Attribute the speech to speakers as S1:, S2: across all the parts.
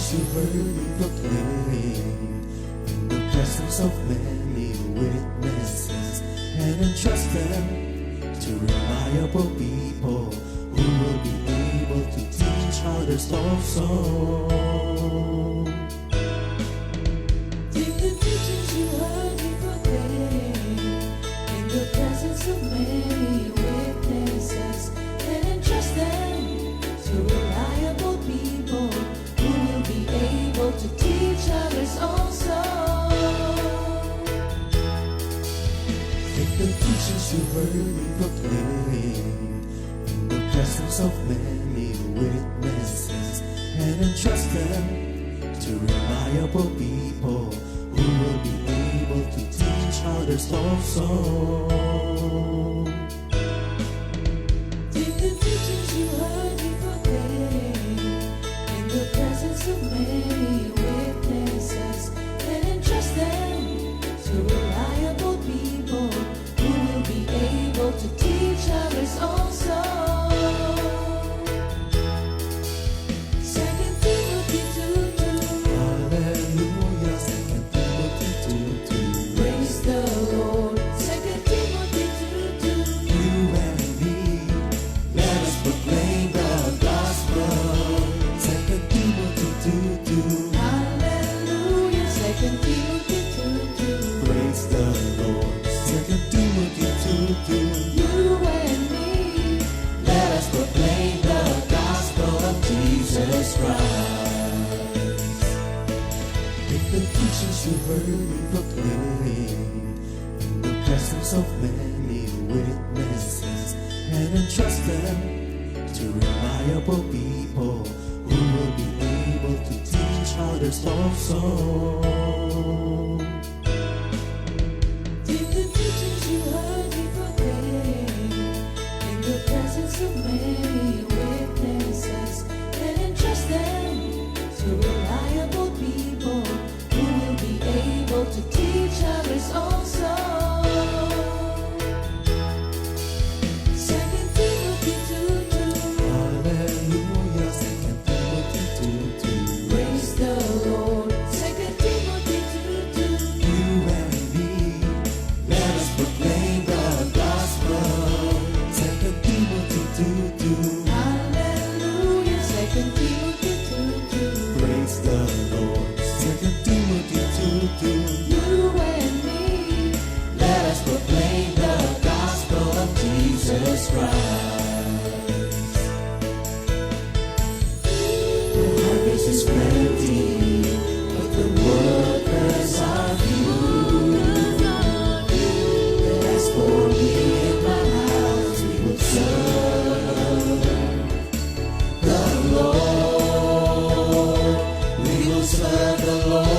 S1: teachings you heard me proclaim in the presence of many witnesses, and entrust them to reliable people who will be able to teach others also.
S2: Take the teachings you heard me proclaim in the presence of many witnesses, and entrust them to reliable people who will be able to teach others also.
S1: Take the teachings you heard me proclaim in the presence of many witnesses, and entrust them to reliable people who will be able to teach others also.
S2: Take the teachings you heard me proclaim in the presence of many witnesses, and entrust them to reliable people who will be able to teach others also. 2 Timothy 2:2.
S1: Hallelujah, 2 Timothy 2:2.
S2: Praise the Lord. 2 Timothy 2:2.
S1: You and me, let us proclaim the gospel. 2 Timothy 2:2.
S2: Hallelujah. 2 Timothy 2:2.
S1: Praise the Lord. 2 Timothy 2:2.
S2: You and me,
S1: Let us proclaim the gospel of Jesus Christ. Take the teachings you heard me proclaim in the presence of many witnesses, and entrust them to reliable people who will be able to teach others also.
S2: take the teachings you heard me proclaim in the presence of many witnesses, and entrust them to reliable people who will be able to teach others also. 2 Timothy 2:2.
S1: Hallelujah, 2 Timothy 2:2.
S2: Praise the Lord. 2 Timothy 2:2.
S1: You and me, let us proclaim the gospel. 2 Timothy 2:2.
S2: Hallelujah. 2 Timothy 2:2.
S1: Praise the Lord. 2 Timothy 2:2.
S2: You and me,
S1: Let us proclaim the gospel of Jesus Christ. The harvest is plenty, but the workers are few. And as for me and my house, we will serve the Lord. We will serve the Lord.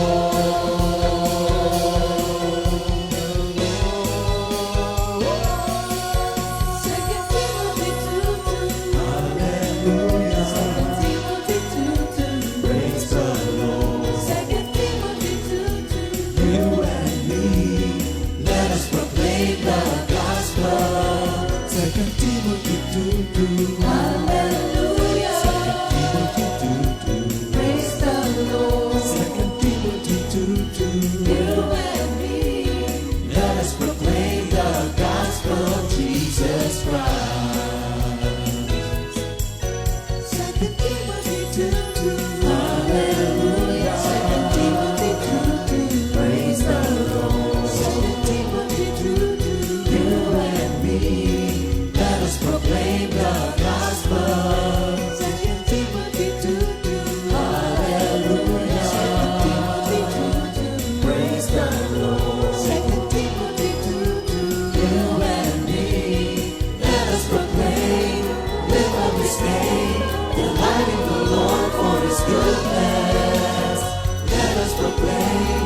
S2: 2 Timothy 2:2.
S1: Hallelujah.
S2: 2 Timothy 2:2.
S1: Praise the Lord.
S2: 2 Timothy 2:2.
S1: You and me, let us proclaim the gospel. 2 Timothy 2:2.
S2: Hallelujah.
S1: 2 Timothy 2:2.
S2: Praise the Lord.
S1: 2 Timothy 2:2.
S2: You and me,
S1: Let us proclaim the gospel of Jesus Christ.
S2: 2 Timothy 2:2.
S1: Hallelujah.
S2: 2 Timothy 2:2.
S1: Praise the Lord.
S2: 2 Timothy 2:2.
S1: You and me, let us proclaim the gospel.
S2: 2 Timothy 2:2.
S1: Hallelujah.
S2: 2 Timothy 2:2.
S1: Praise the Lord.
S2: 2 Timothy 2:2.
S1: You and me, let us proclaim, lift up His name, delighting the Lord for His goodness. Let us proclaim,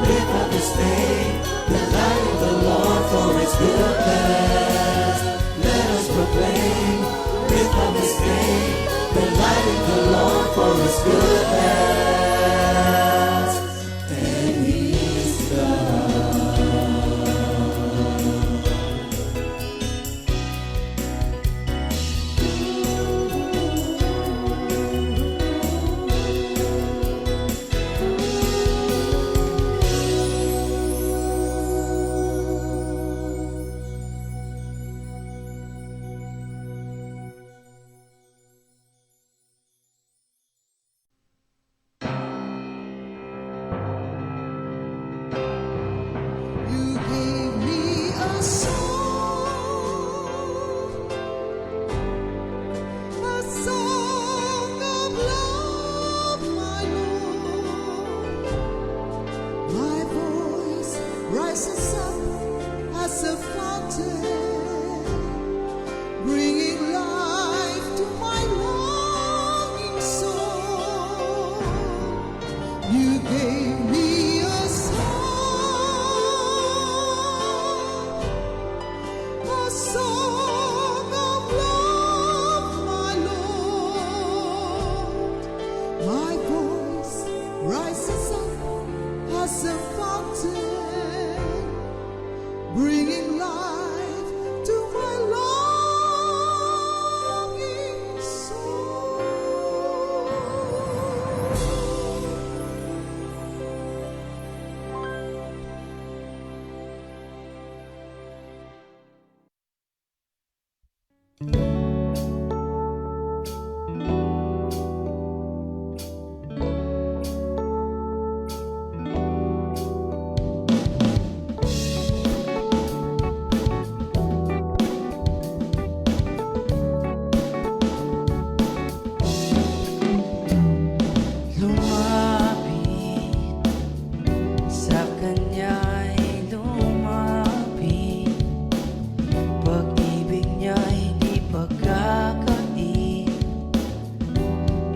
S1: lift up His name, delighting the Lord for His goodness. Let us proclaim, lift up His name, delighting the Lord for His goodness. And He's God.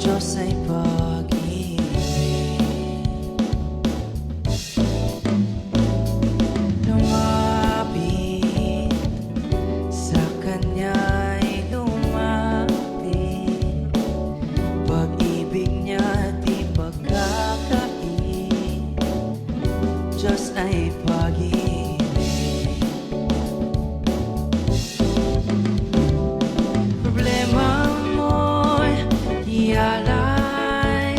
S3: Diyos ay pag-ibig. Lumapit sa Kanya'y lumapit. Pag-ibig niya di pagkakait. Diyos ay pag-ibig. Problema mo'y ialay,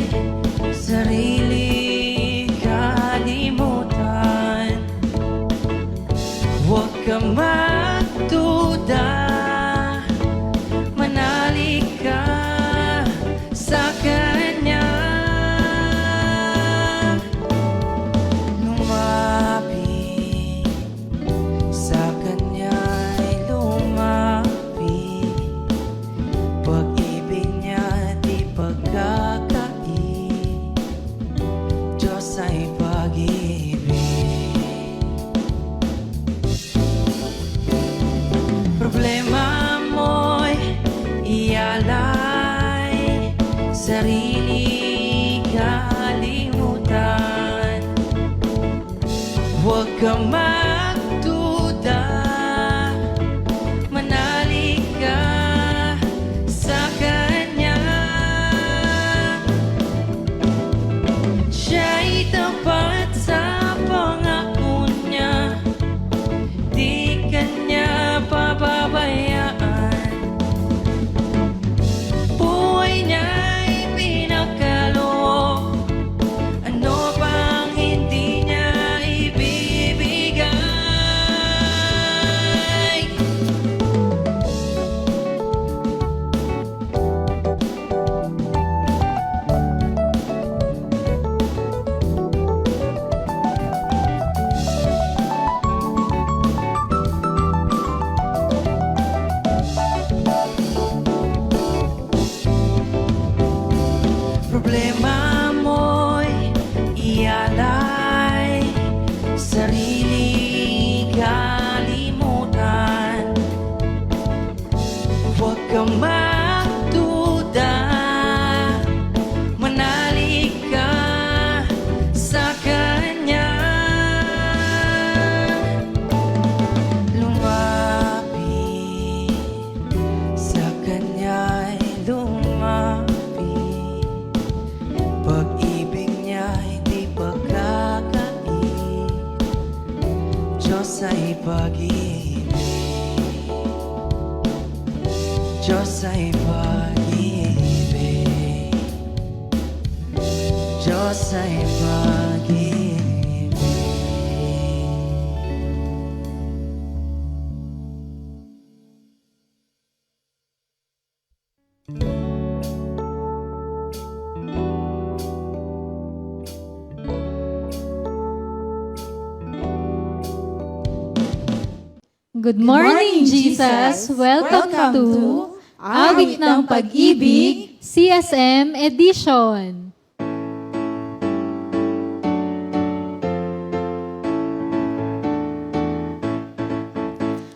S3: sarili kalimutan. Huwag ka magduda, manalig ka sa Kanya. Lumapit sa Kanya'y lumapit. Pag-ibig niya di pagkakait. Diyos ay pag-ibig. Problema mo'y ialay, sarili kalimutan. Huwag ka magduda, manalig ka sa Kanya. Siya'y tapat sa pangako niya, di Kanya pababayaan. Buhay niya'y pinagkaloob, ano pang hindi niya ibibigay. Problema mo'y ialay, sarili kalimutan. Huwag ka magduda, manalig ka sa Kanya. Lumapit sa Kanya'y lumapit. Pag-ibig niya'y di pagkakait. Diyos ay pag-ibig. Diyos ay pag-ibig. Diyos ay pag-ibig.
S4: Good morning, Jesus! Welcome to Awit ng Pag-ibig, CSM Edition.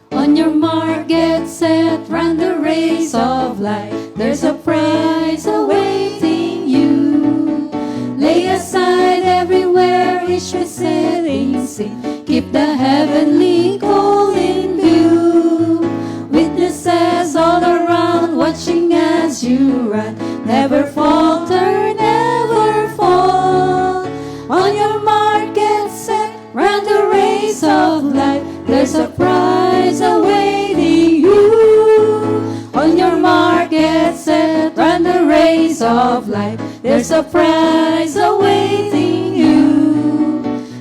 S4: On your mark, get set, run the race of life. There's a prize awaiting you. Lay aside everywhere each besetting sin. Keep the heavenly goal in view. Witnesses all around watching as you run. Never falter, never fall. On your mark, get set, run the race of life. There's a prize awaiting you. On your mark, get set, run the race of life. There's a prize awaiting you.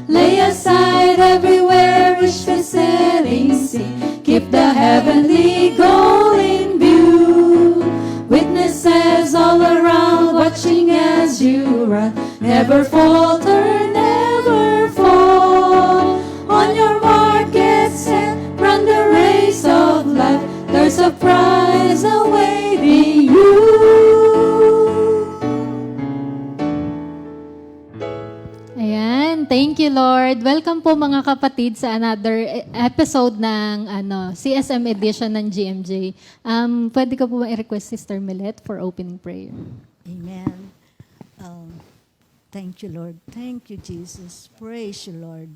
S4: Lay aside everywhere each besetting sin. Keep the heavenly goal in view. Witnesses all around watching as you run. Never falter, never fall. On your mark, get set, run the race of life. There's a prize awaiting you. Ayan, thank you Lord. Welcome po mga kapatid sa another episode ng CSM edition ng GMJ. Pwede ko po i-request Sister Millet for opening prayer.
S5: Amen. Thank you, Lord. Thank you, Jesus. Praise you, Lord.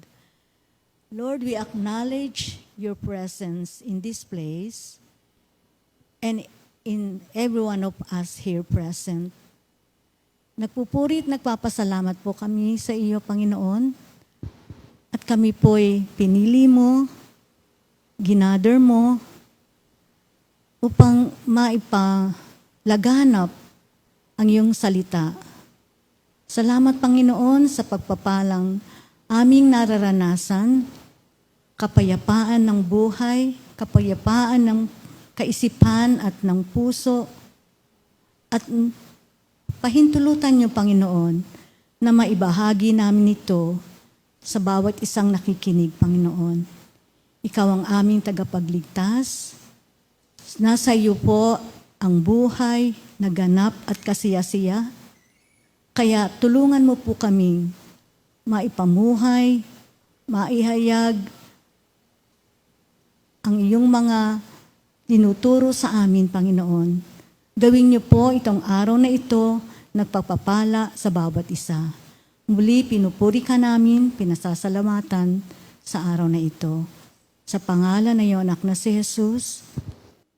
S5: Lord, we acknowledge your presence in this place and in every one of us here present. Nagpupuri at nagpapasalamat po kami sa iyo, Panginoon. At kami po'y pinili mo, ginather mo, upang maipalaganap ang iyong salita. Salamat, Panginoon, sa pagpapalang aming nararanasan, kapayapaan ng buhay, kapayapaan ng kaisipan at ng puso, at pahintulutan niyo, Panginoon, na maibahagi namin ito sa bawat isang nakikinig, Panginoon. Ikaw ang aming tagapagligtas. Nasa iyo po ang buhay, naganap at kasiyasiya. Kaya tulungan mo po kaming maipamuhay, maihayag ang iyong mga tinuturo sa amin, Panginoon. Gawin niyo po itong araw na ito, nagpapapala sa bawat isa. Muli, pinupuri ka namin, pinasasalamatan sa araw na ito. Sa pangalan na iyong anak na si Jesus,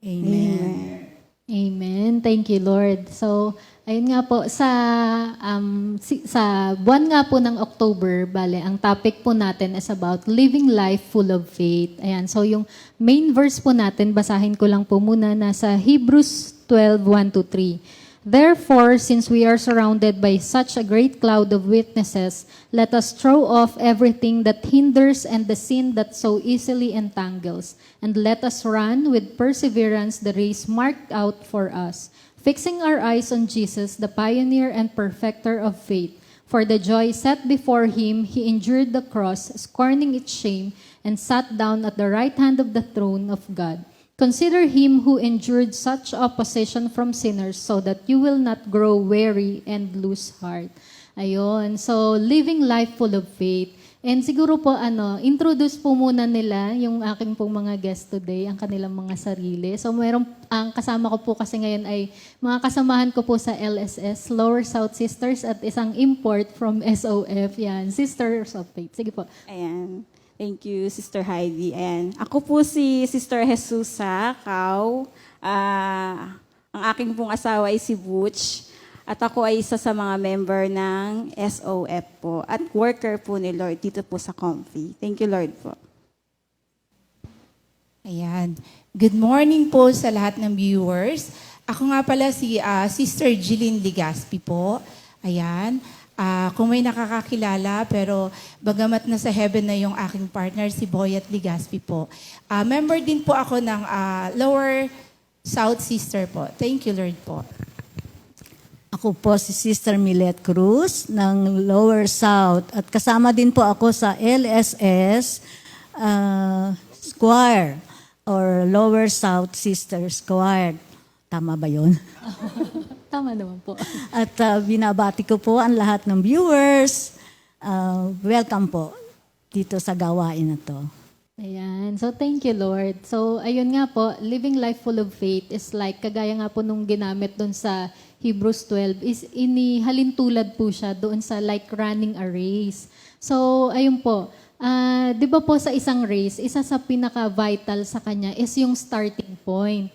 S5: Amen.
S4: Amen. Thank you, Lord. So, ayun nga po, sa buwan nga po ng October, bale, ang topic po natin is about living life full of faith. Ayan, so yung main verse po natin, basahin ko lang po muna, nasa Hebrews 12:1-3. Therefore, since we are surrounded by such a great cloud of witnesses, let us throw off everything that hinders and the sin that so easily entangles, and let us run with perseverance the race marked out for us, fixing our eyes on Jesus, the pioneer and perfecter of faith. For the joy set before him, he endured the cross, scorning its shame, and sat down at the right hand of the throne of God. Consider him who endured such opposition from sinners so that you will not grow weary and lose heart. Ayun. So, living life full of faith. And siguro po, introduce po muna nila yung aking pong mga guest today, ang kanilang mga sarili. So, ang kasama ko po kasi ngayon ay mga kasamahan ko po sa LSS, Lower South Sisters, at isang import from SOF. Yan, Sisters of Faith. Sige po.
S6: Ayan. Thank you, Sister Heidi. Ayan. Ako po si Sister Jesusa Cao. Ang aking pong asawa ay si Butch. At ako ay isa sa mga member ng SOF po. At worker po ni Lord dito po sa Comfy. Thank you, Lord po.
S7: Ayan. Good morning po sa lahat ng viewers. Ako nga pala si Sister Jillian Ligaspi po. Ayan. Kung may nakakakilala, pero bagamat nasa heaven na yung aking partner, si Boyet Ligaspi po. Member din po ako ng Lower South Sister po. Thank you, Lord po.
S5: Ako po si Sister Milet Cruz ng Lower South at kasama din po ako sa LSS Choir or Lower South Sisters Choir. Tama ba yun?
S4: Tama naman po.
S5: At binabati ko po ang lahat ng viewers. Welcome po dito sa gawain na to.
S4: Ayan. So, thank you, Lord. So, ayun nga po, living life full of faith is like, kagaya nga po nung ginamit doon sa Hebrews 12, is inihalintulad po siya doon sa like running a race. So, ayun po, di ba po sa isang race, isa sa pinaka-vital sa kanya is yung starting point.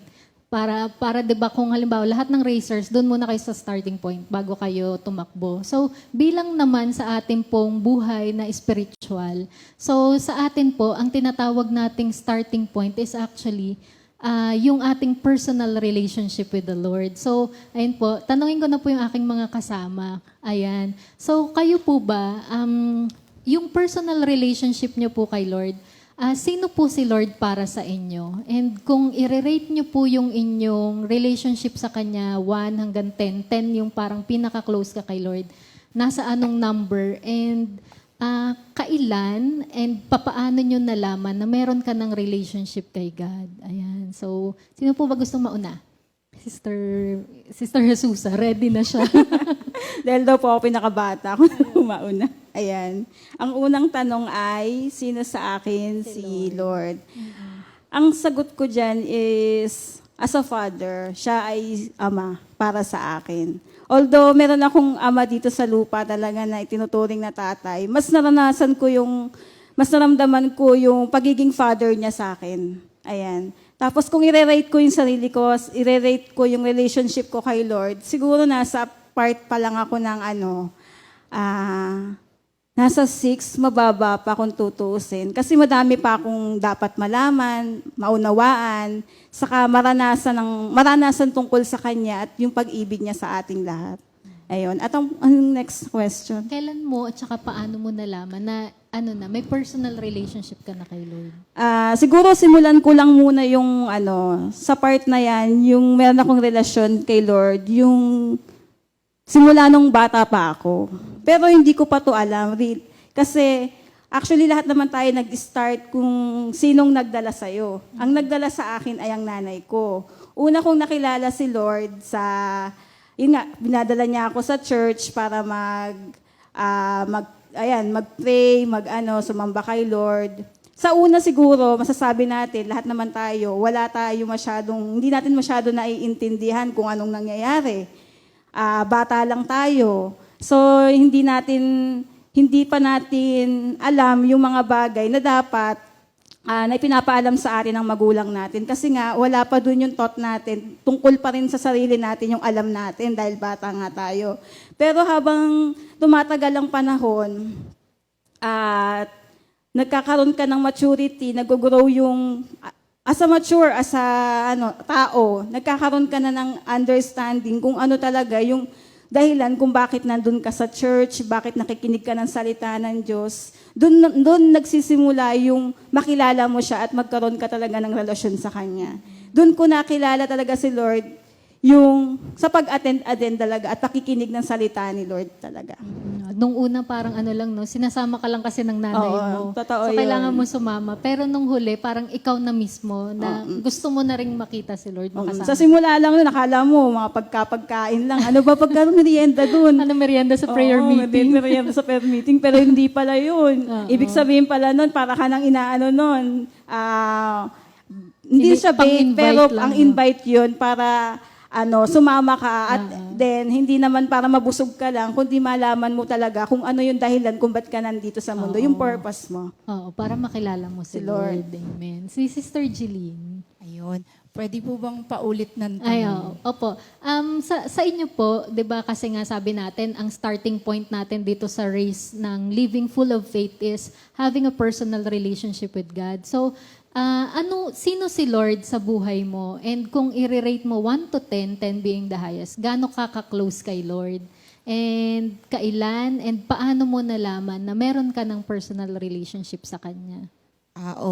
S4: Para 'di ba kung halimbawa lahat ng racers doon muna kayo sa starting point bago kayo tumakbo. So bilang naman sa atin pong buhay na spiritual. So sa atin po ang tinatawag nating starting point is actually yung ating personal relationship with the Lord. So ayun po, tanungin ko na po yung aking mga kasama. Ayan. So kayo po ba yung personal relationship niyo po kay Lord? Sino po si Lord para sa inyo? And kung i-rate nyo po yung inyong relationship sa Kanya, 1 hanggang 10, 10 yung parang pinaka-close ka kay Lord, nasa anong number? And kailan and papaano nyo nalaman na meron ka ng relationship kay God? Ayan. So, sino po ba gustong mauna? Sister Jesusa, ready na siya.
S6: Dahil daw po ako pinakabata, ako na mauna. Ayan. Ang unang tanong ay, sino sa akin? Si Lord. Ang sagot ko dyan is, as a father, siya ay ama para sa akin. Although meron akong ama dito sa lupa talaga na itinuturing na tatay, mas naramdaman ko yung pagiging father niya sa akin. Ayan. Tapos kung i-rate ko yung sarili ko, i-rate ko yung relationship ko kay Lord, siguro nasa part pa lang ako ng nasa 6, mababa pa kung tutuusin. Kasi madami pa akong dapat malaman, maunawaan, saka maranasan tungkol sa Kanya at yung pag-ibig niya sa ating lahat. Ayun. At ang next question.
S4: Kailan mo at saka paano mo nalaman na may personal relationship ka na kay Lord?
S6: Siguro simulan ko lang muna yung sa part na yan, yung meron akong relasyon kay Lord, yung simula nung bata pa ako. Pero hindi ko pa to alam. Kasi actually lahat naman tayo nag-start kung sinong nagdala sa'yo. Ang nagdala sa akin ay ang nanay ko. Una kong nakilala si Lord binadala niya ako sa church para mag-pray, sumamba kay Lord. Sa una siguro, masasabi natin, lahat naman tayo, hindi natin masyado naiintindihan kung anong nangyayari. Bata lang tayo. So, hindi pa natin alam yung mga bagay na dapat na ipinapaalam sa atin ng magulang natin. Kasi nga, wala pa dun yung thought natin. Tungkol pa rin sa sarili natin yung alam natin dahil bata nga tayo. Pero habang tumatagal ang panahon at nagkakaroon ka ng maturity, nag-grow yung as a tao, nagkakaroon ka na ng understanding kung ano talaga yung dahilan kung bakit nandun ka sa church, bakit nakikinig ka ng salita ng Diyos. Doon nagsisimula yung makilala mo siya at magkaroon ka talaga ng relasyon sa Kanya. Doon ko nakilala talaga si Lord, yung sa pag-attend talaga at pakikinig ng salita ni Lord talaga.
S4: Nung una parang sinasama ka lang kasi ng nanay mo.
S6: Totoo
S4: so kailangan
S6: yun.
S4: mo sumama. Pero nung huli, parang ikaw na mismo na gusto mo na ring makita si Lord makasama.
S6: Sa simula lang yun, nakala mo, mga pagkain lang. Ano ba merienda dun?
S4: Merienda sa prayer meeting?
S6: Merienda sa prayer meeting, pero hindi pala yun. Ibig sabihin pala nun, para ka nang nun. Hindi siya bait, pero ang invite yun para sumama ka at then hindi naman para mabusog ka lang, kundi malaman mo talaga kung ano yung dahilan kung ba't ka nandito sa mundo, yung purpose mo.
S4: Oo, para makilala mo si Lord. Amen. Si Sister Jeline.
S7: Ayun. Pwede po bang paulit ng
S4: Ay,
S7: tanong?
S4: opo. Sa inyo po, 'di ba kasi nga sabi natin, ang starting point natin dito sa race ng living full of faith is having a personal relationship with God. So, sino si Lord sa buhay mo? And kung i-rate mo 1 to 10, 10 being the highest, gaano ka ka-close kay Lord? And kailan? And paano mo nalaman na meron ka ng personal relationship sa Kanya?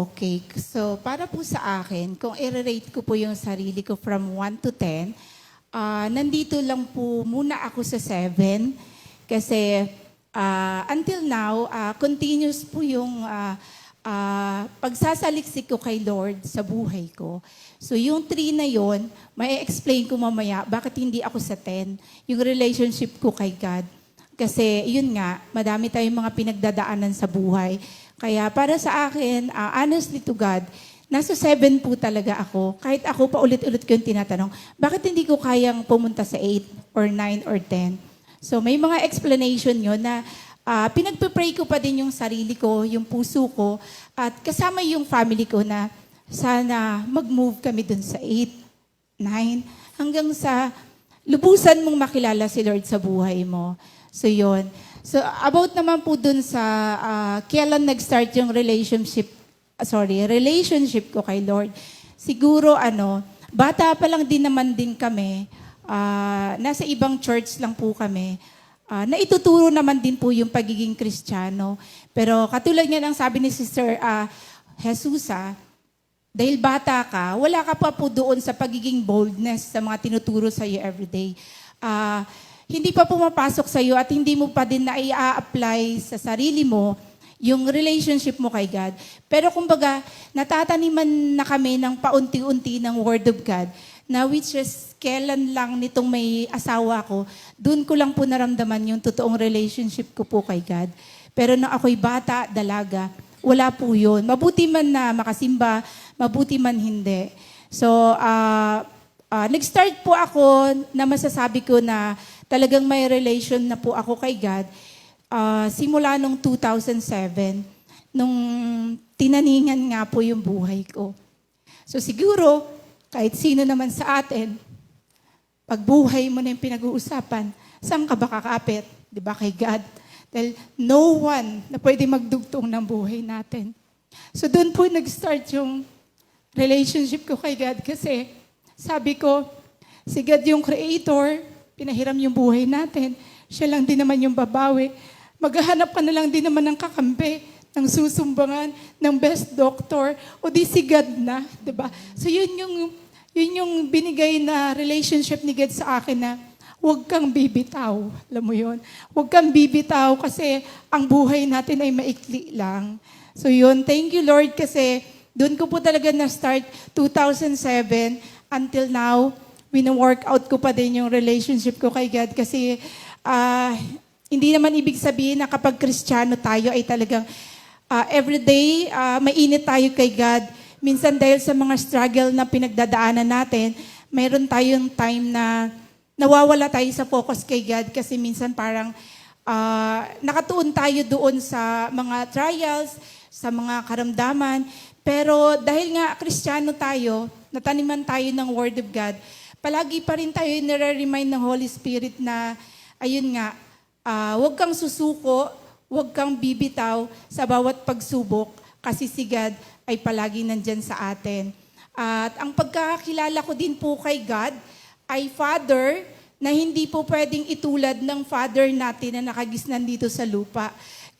S7: Okay. So, para po sa akin, kung i-rate ko po yung sarili ko from 1 to 10, nandito lang po muna ako sa 7. Kasi until now, continuous po yung pagsasaliksik ko kay Lord sa buhay ko. So yung 3 na yon, may explain ko mamaya bakit hindi ako sa 10. Yung relationship ko kay God. Kasi yun nga, madami tayong mga pinagdadaanan sa buhay. Kaya para sa akin, honestly to God, nasa 7 po talaga ako. Kahit ako pa ulit-ulit ko yung tinatanong, bakit hindi ko kayang pumunta sa 8 or 9 or 10? So may mga explanation yun na pinagpe-pray ko pa din yung sarili ko, yung puso ko, at kasama yung family ko na sana mag-move kami dun sa 8, 9, hanggang sa lubusan mong makilala si Lord sa buhay mo. So yun. So about naman po dun sa kailan nag-start yung relationship ko kay Lord. Siguro bata pa lang din naman din kami, nasa ibang church lang po kami. Naituturo naman din po yung pagiging Kristiyano. Pero katulad nga ng sabi ni Sister Jesusa, dahil bata ka, wala ka pa po doon sa pagiging boldness sa mga tinuturo sa iyo everyday. Hindi pa pumapasok sa iyo at hindi mo pa din na i-apply sa sarili mo yung relationship mo kay God. Pero kumbaga, natataniman na kami ng paunti-unti ng Word of God, na which is kailan lang nitong may asawa ko, doon ko lang po naramdaman yung totoong relationship ko po kay God. Pero nung ako'y bata, dalaga, wala po yun. Mabuti man na makasimba, mabuti man hindi. So, nag-start po ako na masasabi ko na talagang may relation na po ako kay God simula nung 2007, nung tinaningan nga po yung buhay ko. So siguro, kahit sino naman sa atin, pag buhay mo na yung pinag-uusapan, saan ka ba kakapit? Di ba, kay God? Dahil no one na pwede magdugtong ng buhay natin. So doon po nag-start yung relationship ko kay God kasi sabi ko, si God yung creator, pinahiram yung buhay natin, siya lang din naman yung babawi. Maghahanap ka na lang din naman ng kakampi, ng susumbangan, ng best doctor, o di si God na, di ba? So yun yung binigay na relationship ni God sa akin na huwag kang bibitaw. Alam mo yun? Huwag kang bibitaw kasi ang buhay natin ay maikli lang. So yun, thank you Lord kasi doon ko po talaga na-start 2007 until now. Wino-workout ko pa din yung relationship ko kay God kasi hindi naman ibig sabihin na kapag Kristiyano tayo ay talagang everyday mainit tayo kay God. Minsan dahil sa mga struggle na pinagdadaanan natin, mayroon tayong time na nawawala tayo sa focus kay God kasi minsan parang nakatuon tayo doon sa mga trials, sa mga karamdaman. Pero dahil nga Kristiyano tayo, nataniman tayo ng Word of God, palagi pa rin tayo nire-remind ng Holy Spirit na, ayun nga, huwag kang susuko, huwag kang bibitaw sa bawat pagsubok kasi si God ay palagi nandyan sa atin. At ang pagkakakilala ko din po kay God ay Father na hindi po pwedeng itulad ng Father natin na nakagisnan dito sa lupa.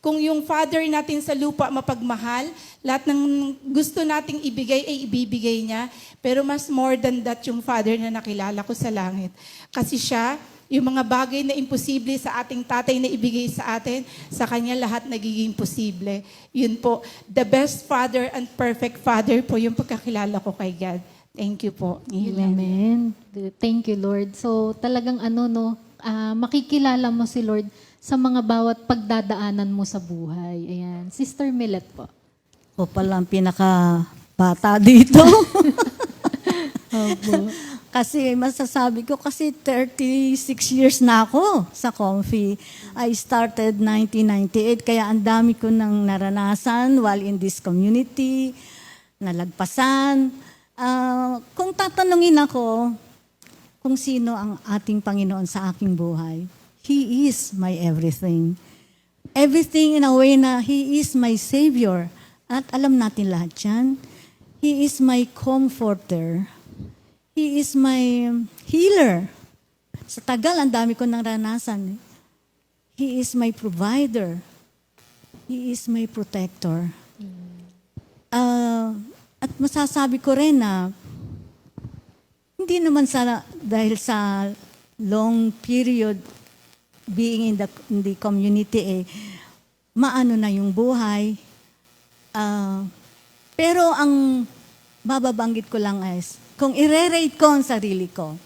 S7: Kung yung Father natin sa lupa mapagmahal, lahat ng gusto nating ibigay ay ibibigay niya. Pero mas more than that yung Father na nakilala ko sa langit. Kasi siya, yung mga bagay na imposible sa ating tatay na ibigay sa atin, sa kanya lahat nagiging posible. Yun po, the best Father and perfect Father po yung pagkakilala ko kay God. Thank you po.
S4: Amen. Thank you, Lord. So, talagang makikilala mo si Lord sa mga bawat pagdadaanan mo sa buhay. Ayan. Sister Millet po.
S5: Ako pala ang pinaka-bata dito.
S4: Opo.
S5: Kasi masasabi ko, kasi 36 years na ako sa Comfy. I started 1998, kaya ang dami ko nang naranasan while in this community, nalagpasan. Kung tatanungin ako kung sino ang ating Panginoon sa aking buhay, He is my everything. Everything in a way na He is my Savior. At alam natin lahat yan. He is my comforter. He is my healer. Sa tagal, ang dami ko nang naranasan. He is my provider. He is my protector. At masasabi ko rin na hindi naman dahil sa long period being in the community, maano na yung buhay. Pero ang bababanggit ko lang is, kung i-rate ko ang sarili ko,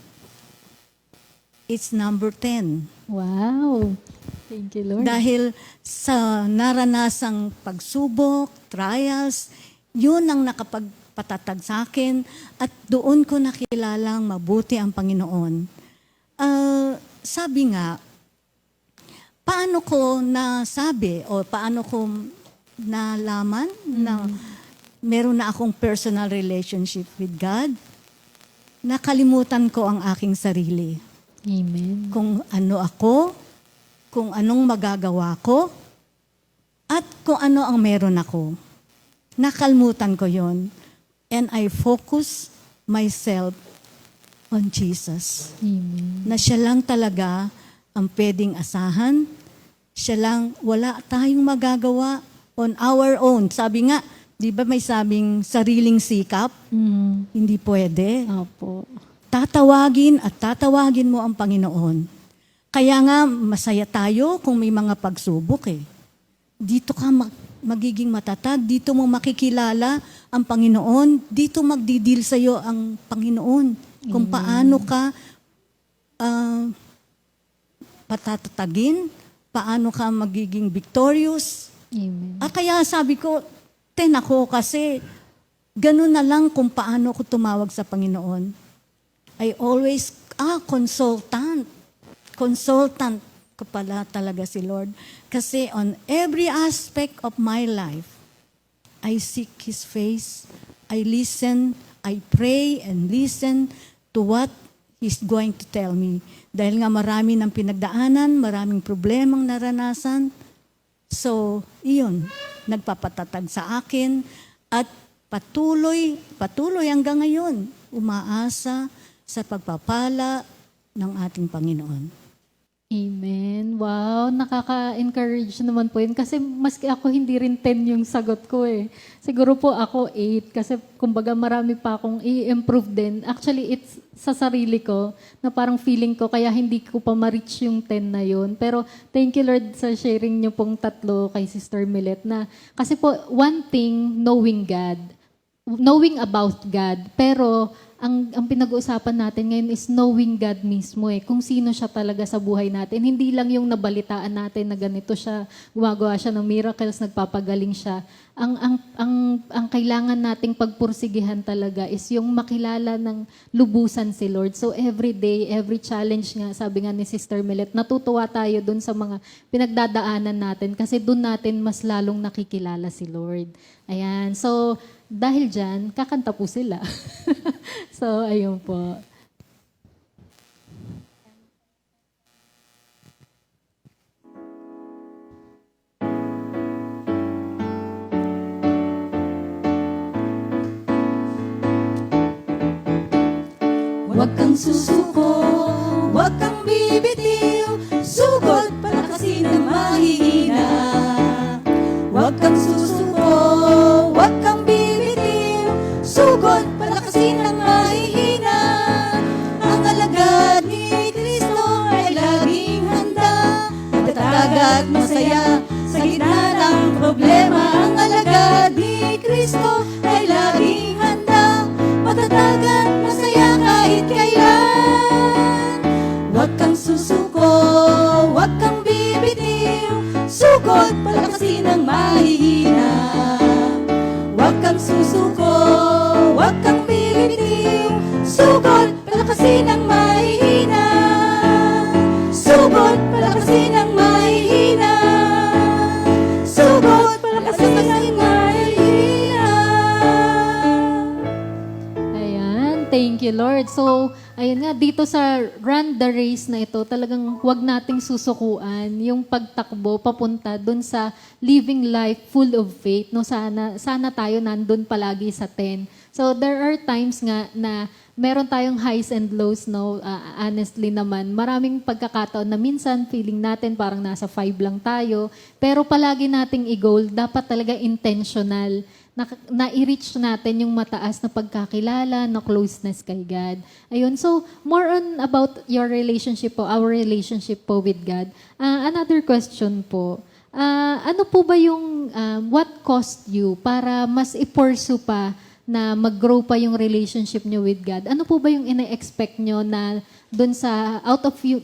S5: it's number 10.
S4: Wow. Thank you, Lord.
S5: Dahil sa naranasang pagsubok, trials, yun ang nakapagpatatag sa akin at doon ko nakilalang mabuti ang Panginoon. Sabi nga, paano ko nasabi o paano ko nalaman na meron na akong personal relationship with God? Nakalimutan ko ang aking sarili.
S4: Amen.
S5: Kung ano ako, kung anong magagawa ko, at kung ano ang meron ako. Nakalimutan ko yon. And I focus myself on Jesus.
S4: Amen.
S5: Na siya lang talaga ang pwedeng asahan. Siya lang, wala tayong magagawa on our own. Sabi nga, di ba may sabing sariling sikap? Hindi pwede.
S4: Opo.
S5: Tatawagin at tatawagin mo ang Panginoon. Kaya nga, masaya tayo kung may mga pagsubok eh. Dito ka magiging matatag, dito mo makikilala ang Panginoon, dito magdidil sa'yo ang Panginoon. Kung paano ka patatatagin, paano ka magiging victorious.
S4: Amen.
S5: Kaya sabi ko, 10 ako kasi ganun na lang kung paano ako tumawag sa Panginoon. I always, consultant. Consultant ko pala talaga si Lord. Kasi on every aspect of my life, I seek His face, I listen, I pray and listen to what He's going to tell me. Dahil nga marami ng pinagdaanan, maraming problemang naranasan. So, iyon, nagpapatatag sa akin at patuloy hanggang ngayon, umaasa sa pagpapala ng ating Panginoon.
S4: Amen. Wow, nakaka-encourage naman po yun. Kasi maski ako hindi rin 10 yung sagot ko eh. Siguro po ako 8 kasi kumbaga marami pa akong i-improve din. Actually, it's sa sarili ko na parang feeling ko kaya hindi ko pa ma-reach yung 10 na yun. Pero thank you Lord sa sharing nyo pong tatlo kay Sister Millet na kasi po one thing, knowing God. Knowing about God. Pero ang pinag-uusapan natin ngayon is knowing God mismo eh. Kung sino siya talaga sa buhay natin. Hindi lang yung nabalitaan natin na ganito siya, gumagawa siya ng miracles, nagpapagaling siya. Ang kailangan nating pagpursigihan talaga is yung makilala ng lubusan si Lord. So every day, every challenge nga, sabi nga ni Sister Millet, natutuwa tayo dun sa mga pinagdadaanan natin kasi dun natin mas lalong nakikilala si Lord. Ayan. So, dahil dyan, kakanta po sila. So, ayun po.
S2: Huwag kang susuko, huwag kang bibitiw, sugod palakasin ang mahihina. Huwag kang susuko, huwag kang bibitiw, sugod palakasin ang mahihina. Ang alagad ni Kristo ay laging handa, matatag at masaya sa gitna ng problema. Ang alagad ni Kristo ay laging handa, matatag at masaya kahit kailan. Huwag kang susuko, huwag kang bibitiw, sugod palakasin ang mahihina. Huwag kang susuko, huwag kang bibitiw, sugod palakasin ang mahihina. Sugod palakasin ang mahihina. Sugod palakasin ang mahihina.
S4: Ayan, thank you Lord. So, ayun nga, dito sa Run the Race na ito, talagang huwag nating susukuan yung pagtakbo papunta dun sa living life full of faith. No? Sana tayo nandun palagi sa 10. So, there are times nga na meron tayong highs and lows, no? Honestly naman, maraming pagkakataon na minsan feeling natin parang nasa 5 lang tayo, pero palagi nating i-goal, dapat talaga intentional na i-reach natin yung mataas na pagkakilala, na closeness kay God. Ayun, so more on about your relationship po, our relationship po with God. Another question po, ano po ba yung what caused you para mas i-pursue pa na mag-grow pa yung relationship nyo with God? Ano po ba yung ina-expect nyo na dun sa,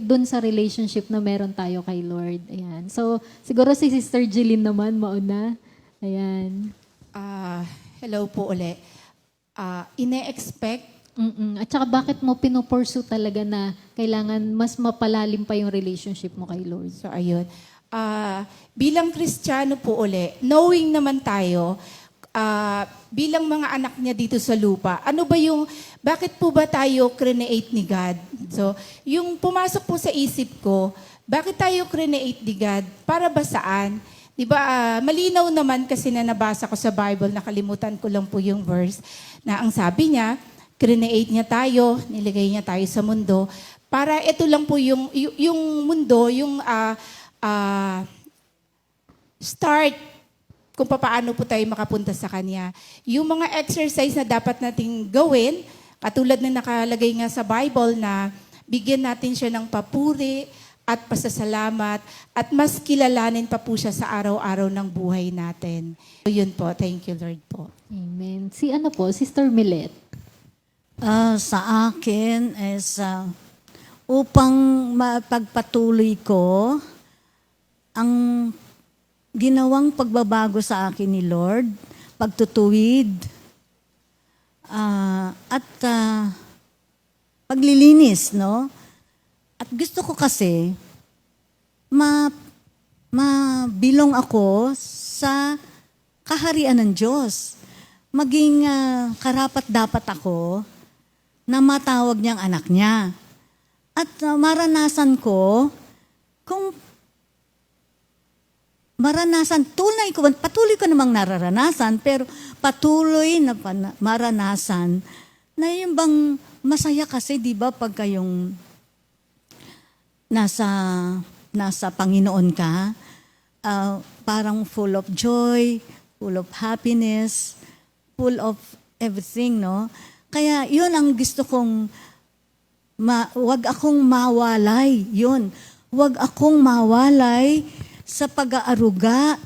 S4: dun sa relationship na meron tayo kay Lord? Ayan. So, siguro si Sister Jeline naman, mauna. Ayan.
S7: Hello po uli. Ine-expect,
S4: At saka bakit mo pinupursue talaga na kailangan mas mapalalim pa yung relationship mo kay Lord?
S7: so ayun. Bilang Kristiyano po uli, knowing naman tayo, bilang mga anak niya dito sa lupa, bakit po ba tayo create ni God? So, yung pumasok po sa isip ko, bakit tayo create ni God? Para ba saan? Diba, malinaw naman kasi na nabasa ko sa Bible, nakalimutan ko lang po yung verse, na ang sabi niya, create niya tayo, nilagay niya tayo sa mundo, para ito lang po yung mundo, yung start kung paano po tayo makapunta sa Kanya. Yung mga exercise na dapat nating gawin, katulad na nakalagay nga sa Bible na bigyan natin siya ng papuri at pasasalamat at mas kilalanin pa po siya sa araw-araw ng buhay natin. So, yun po. Thank you, Lord po.
S4: Amen. Si ano po, Sister Millet?
S5: Sa akin is upang mapagpatuloy ko ang ginawang pagbabago sa akin ni Lord, pagtutuwid, at paglilinis, no? At gusto ko kasi mabilong ako sa kaharian ng Diyos. Maging karapat-dapat ako na matawag niyang anak niya. At maranasan ko, kung patuloy ko namang nararanasan, pero patuloy na maranasan na yung bang masaya kasi, di ba, pag kayong nasa Panginoon ka, parang full of joy, full of happiness, full of everything, no? Kaya yun ang gusto kong, wag akong mawalay, yun. Wag akong mawalay sa pag-aaruga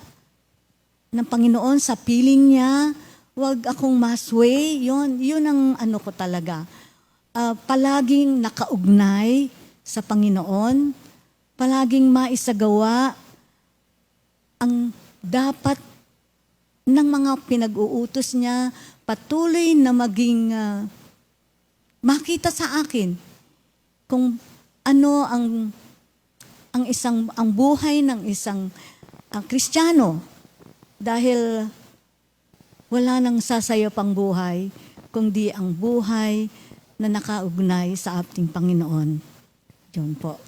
S5: ng Panginoon, sa piling niya. Wag akong masway, yun ang ano ko talaga. Palaging nakaugnay sa Panginoon, palaging maisagawa ang dapat ng mga pinag-uutos niya, patuloy na maging makita sa akin kung ano ang buhay ng isang Kristiyano, dahil wala nang sasaya pang buhay kundi ang buhay na nakaugnay sa ating Panginoon. Yun po.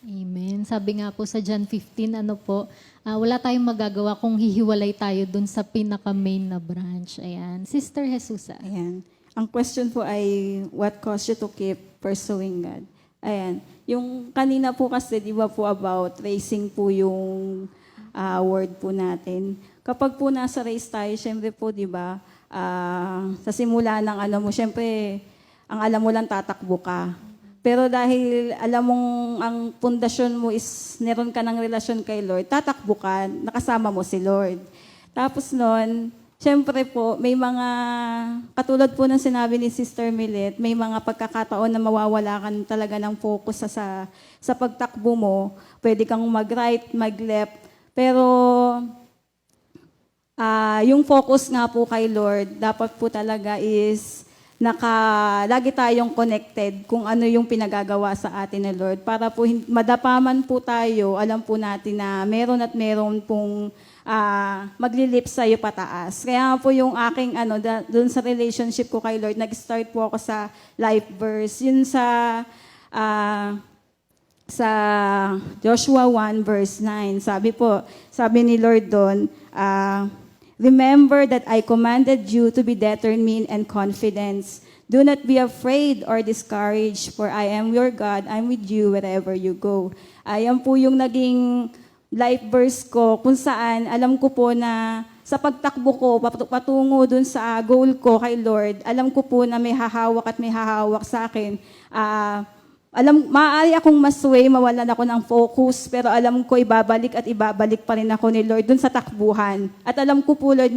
S4: Amen. Sabi nga po sa John 15, wala tayong magagawa kung hihiwalay tayo dun sa pinaka-main na branch. Ayan. Sister Jesusa.
S6: Ayan. Ang question po ay, what caused you to keep pursuing God? Ayan. Yung kanina po kasi, di ba po about racing po yung word po natin. Kapag po nasa race tayo, syempre po, di ba, sa simula ng syempre, ang alam mo lang tatakbo ka. Pero dahil alam mong ang pundasyon mo is meron ka ng relasyon kay Lord, tatakbo ka, nakasama mo si Lord. Tapos noon, syempre po, may mga, katulad po ng sinabi ni Sister Millet, may mga pagkakataon na mawawala ka talaga ng focus sa pagtakbo mo. Pwede kang mag-right, mag-left. Pero yung focus nga po kay Lord, dapat po talaga is lagi tayong connected kung ano yung pinagagawa sa atin ni Lord. Para po madapaman po tayo, alam po natin na meron at meron pong maglilip sa'yo pataas. Kaya po yung aking doon sa relationship ko kay Lord, nag-start po ako sa life verse. Yun sa Joshua 1 verse 9. Sabi ni Lord doon, remember that I commanded you to be determined and confident. Do not be afraid or discouraged, for I am your God. I'm with you wherever you go. Ayan po yung naging life verse ko, kung saan alam ko po na sa pagtakbo ko, patungo dun sa goal ko kay Lord, alam ko po na may hahawak sa akin. Maaari akong masway, mawalan ako ng focus, pero alam ko ibabalik pa rin ako ni Lord dun sa takbuhan. At alam ko po, Lord,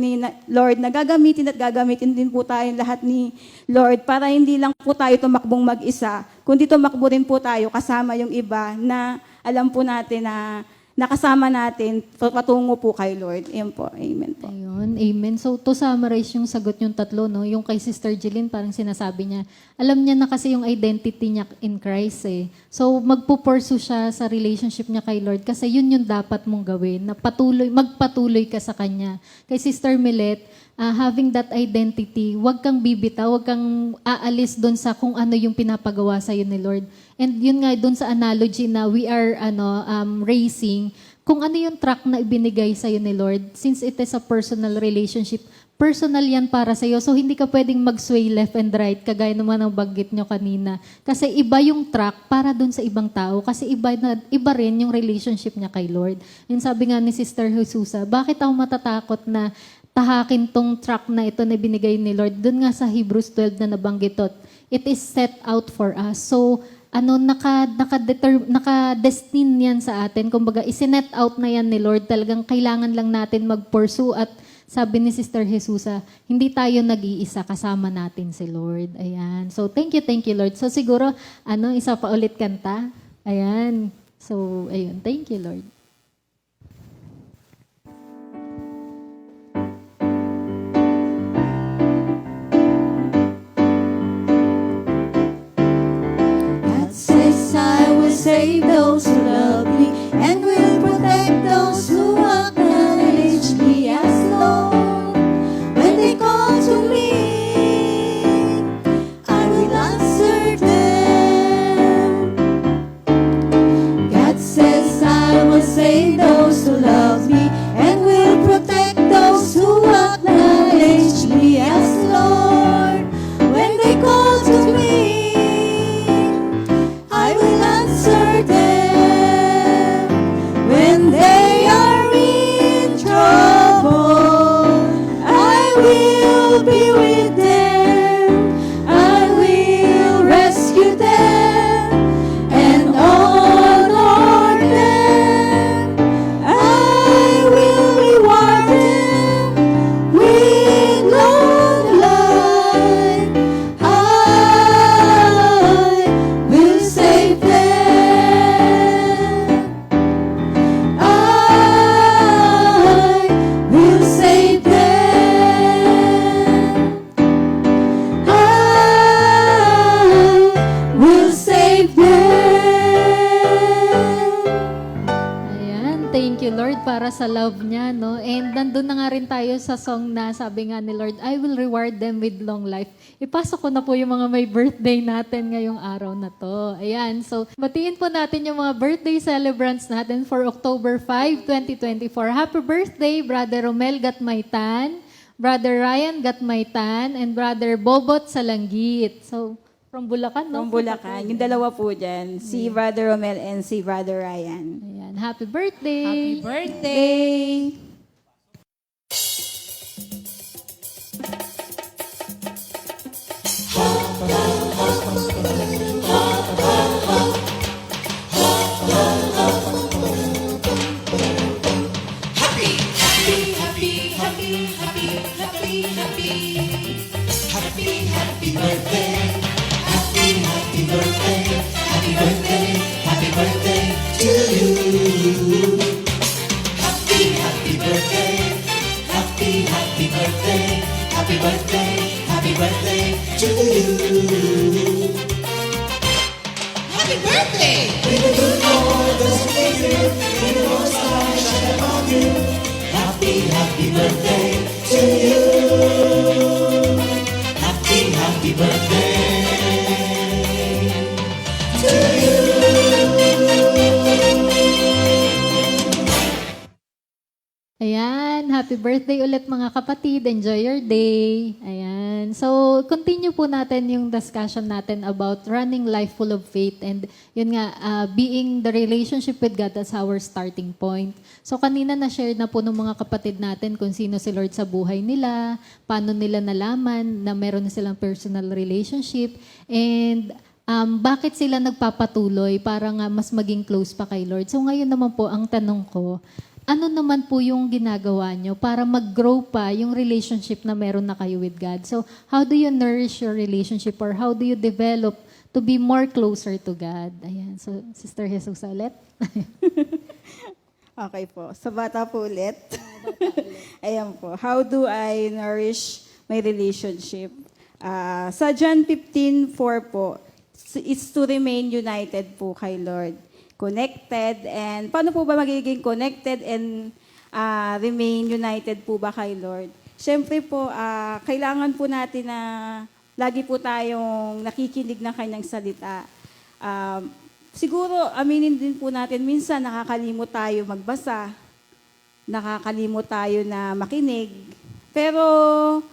S6: na gagamitin din po tayo lahat ni Lord para hindi lang po tayo tumakbong mag-isa, kundi tumakbo rin po tayo kasama yung iba na alam po natin na nakasama natin patungo po kay Lord. Ayan po. Amen po.
S4: Ayun, amen. So, to summarize yung sagot yung tatlo, no? Yung kay Sister Jeline, parang sinasabi niya, alam niya na kasi yung identity niya in Christ eh. So, magpupursue siya sa relationship niya kay Lord kasi yun yung dapat mong gawin, na magpatuloy ka sa Kanya. Kay Sister Millet, having that identity, wag kang bibitaw, wag kang aalis doon sa kung ano yung pinapagawa sa'yo ni Lord. And yun nga, doon sa analogy na we are racing, kung ano yung track na ibinigay sa'yo ni Lord, since it is a personal relationship, personal yan para sa'yo. So, hindi ka pwedeng mag-sway left and right, kagaya naman ang banggit nyo kanina. Kasi iba yung track para doon sa ibang tao. Kasi iba rin yung relationship niya kay Lord. Yung sabi nga ni Sister Jesusa, bakit ako matatakot na tahakin tong track na ito na binigay ni Lord? Doon nga sa Hebrews 12 na nabanggit, it is set out for us. So, naka-destine yan sa atin. Kumbaga, isinet out na yan ni Lord. Talagang kailangan lang natin mag-pursue at sabi ni Sister Jesusa, hindi tayo nag-iisa, kasama natin si Lord. Ayan. So, thank you, Lord. So, siguro, isa pa ulit kanta. Ayan. So, ayun. Thank you, Lord. save those who love me, and will protect those who acknowledge me as Lord. When they call to me, I will answer them. God says I will save those who love me, and will protect those who acknowledge me as Lord. When they call to me, I will answer them. When they are in trouble, I will be with them. I will rescue them and honor them. I will reward them with long life. I will save them. I will save them. I will save them.
S8: Ayan, thank you Lord para sa love niya, no? And nandun na nga rin tayo sa song na sabi nga ni Lord, I will reward them with long life. Ipasok ko na po yung mga may birthday natin ngayong araw na to. Ayan, so batiin po natin yung mga birthday celebrants natin for October 5, 2024. Happy birthday, Brother Romel Gatmaytan, Brother Ryan Gatmaytan, and Brother Bobot Salanggit. So, from Bulacan, no?
S6: From Bulacan. Yung dalawa po dyan, si Brother Romel and si Brother Ryan.
S8: Ayan, happy birthday!
S7: Happy birthday!
S8: Ayan, happy birthday ulit mga kapatid. Enjoy your day. Ayan. So, continue po natin yung discussion natin about running life full of faith and yun nga, being the relationship with God as our starting point. So, kanina na-share na po ng mga kapatid natin kung sino si Lord sa buhay nila, paano nila nalaman na meron na silang personal relationship, and bakit sila nagpapatuloy para nga mas maging close pa kay Lord. So, ngayon naman po, ang tanong ko, ano naman po yung ginagawa nyo para mag-grow pa yung relationship na meron na kayo with God? So, how do you nourish your relationship or how do you develop to be more closer to God? Ayan. So, Sister Jesus ulit.
S6: Okay po. Sa bata po ulit. Ayan po. How do I nourish my relationship? Sa John 15:4 po, it's to remain united po kay Lord. Connected, and paano po ba magiging connected and remain united po ba kay Lord? Siyempre po, kailangan po natin na lagi po tayong nakikinig ng kanyang salita. Siguro, aminin din po natin, minsan nakakalimot tayo magbasa, nakakalimot tayo na makinig, pero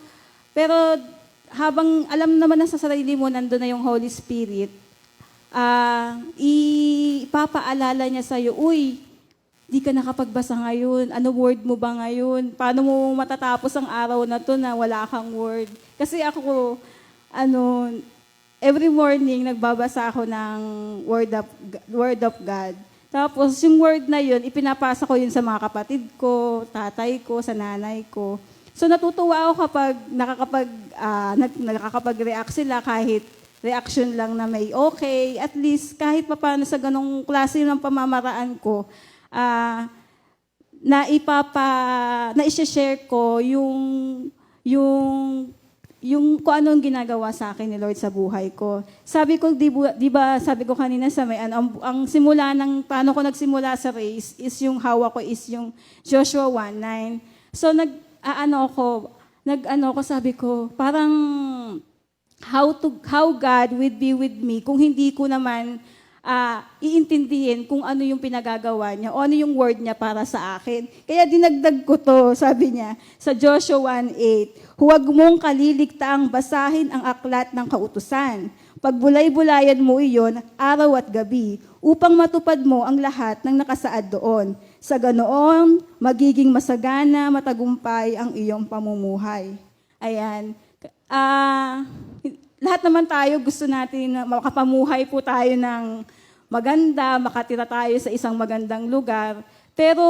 S6: habang alam naman na sa sarili mo, nandun na yung Holy Spirit, ipapaalala niya sa'yo, uy, di ka nakapagbasa ngayon. Ano word mo ba ngayon? Paano mo matatapos ang araw na to na wala kang word? Kasi ako, every morning, nagbabasa ako ng word of God. Tapos, yung word na yun, ipinapasa ko yun sa mga kapatid ko, tatay ko, sa nanay ko. So, natutuwa ako kapag nakakapag-react sila kahit reaction lang na may okay, at least kahit papaano sa ganong klase ng pamamaraan ko, na i-share ko yung yung kung ano ang ginagawa sa akin ni Lord sa buhay ko. Sabi ko, di ba sabi ko kanina sa may ang simula ng paano ko nagsimula sa race is yung hawak ko is yung Joshua 1:9. So sabi ko, parang how God would be with me kung hindi ko naman iintindihin kung ano yung pinagagawa niya o ano yung word niya para sa akin. Kaya dinagdag ko to, sabi niya, sa Joshua 1:8, huwag mong kaliligtaang basahin ang aklat ng kautusan. Pagbulay-bulayan mo iyon araw at gabi upang matupad mo ang lahat ng nakasaad doon. Sa ganoon, magiging masagana, matagumpay ang iyong pamumuhay. Ayan. Lahat naman tayo gusto natin na makapamuhay po tayo ng maganda, makatira tayo sa isang magandang lugar. Pero,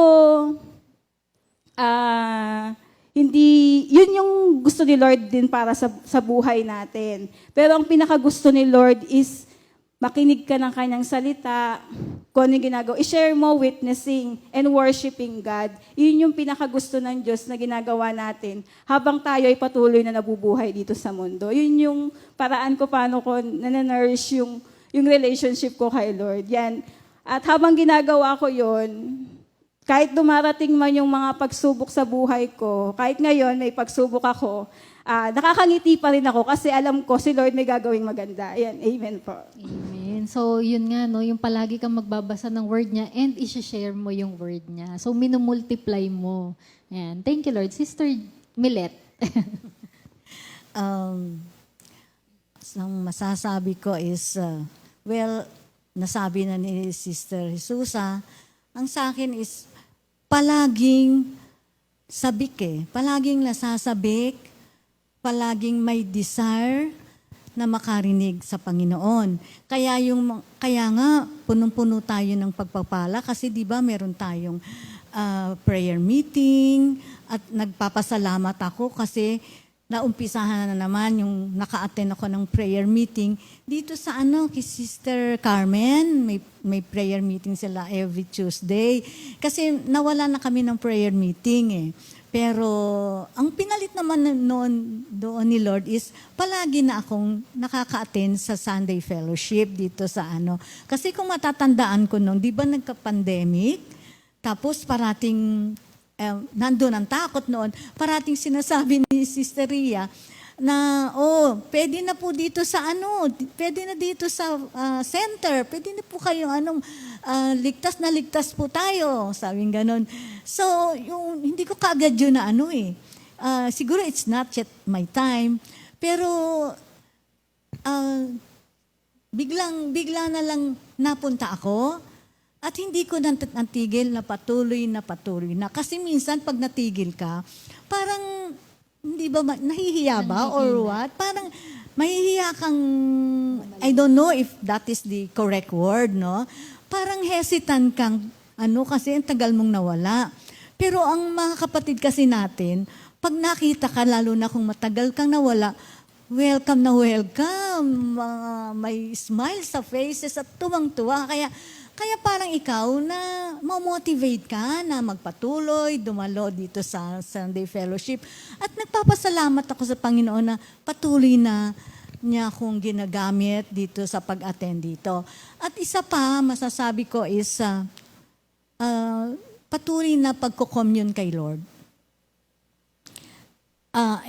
S6: hindi, yun yung gusto ni Lord din para sa buhay natin. Pero ang pinakagusto ni Lord is makinig ka ng kanyang salita, kung ano yung ginagawa, i-share mo witnessing and worshiping God. Yun yung pinakagusto ng Diyos na ginagawa natin habang tayo ay patuloy na nabubuhay dito sa mundo. Yun yung paraan ko paano ko nananourish yung relationship ko kay Lord. Yan. At habang ginagawa ko yun, kahit dumarating man yung mga pagsubok sa buhay ko, kahit ngayon may pagsubok ako, nakakangiti pa rin ako kasi alam ko si Lord may gagawing maganda. Ayan, amen po.
S8: Amen. So, yun nga, no, yung palagi kang magbabasa ng word niya and i-share mo yung word niya. So, minumultiply mo. Ayan. Thank you, Lord. Sister Milet.
S5: Ang masasabi ko is, nasabi na ni Sister Jesusa, ang sa akin is, palaging sabik palaging nasasabik, palaging may desire na makarinig sa Panginoon. Kaya nga, punong-puno tayo ng pagpapala kasi di ba meron tayong prayer meeting at nagpapasalamat ako kasi naumpisahan na naman yung naka-attend ako ng prayer meeting. Dito sa kay Sister Carmen, may prayer meeting sila every Tuesday. Kasi nawala na kami ng prayer meeting Pero ang pinalit naman doon ni Lord is palagi na akong nakaka-attend sa Sunday Fellowship dito sa Kasi kung matatandaan ko noon, di ba nagka-pandemic? Tapos parating nandun ang takot noon, parating sinasabi ni Sister Ria na, pwede na po dito sa pwede na dito sa center, pwede na po kayong ligtas na ligtas po tayo, sabing ganon. So, hindi ko kaagad yun na siguro it's not yet my time, pero bigla na lang napunta ako, at hindi ko natigil na patuloy na. Kasi minsan pag natigil ka, parang, hindi ba, nahihiya ba or what? Parang mahihiya kang, I don't know if that is the correct word, no? Parang hesitant kang, kasi ang tagal mong nawala. Pero ang mga kapatid kasi natin, pag nakita ka, lalo na kung matagal kang nawala, welcome na welcome. May smile sa faces at tuwang-tuwa. Kaya parang ikaw na ma-motivate ka na magpatuloy, dumalo dito sa Sunday Fellowship. At nagpapasalamat ako sa Panginoon na patuloy na niya akong ginagamit dito sa pag-attend dito. At isa pa, masasabi ko is patuloy na pagko-commune kay Lord.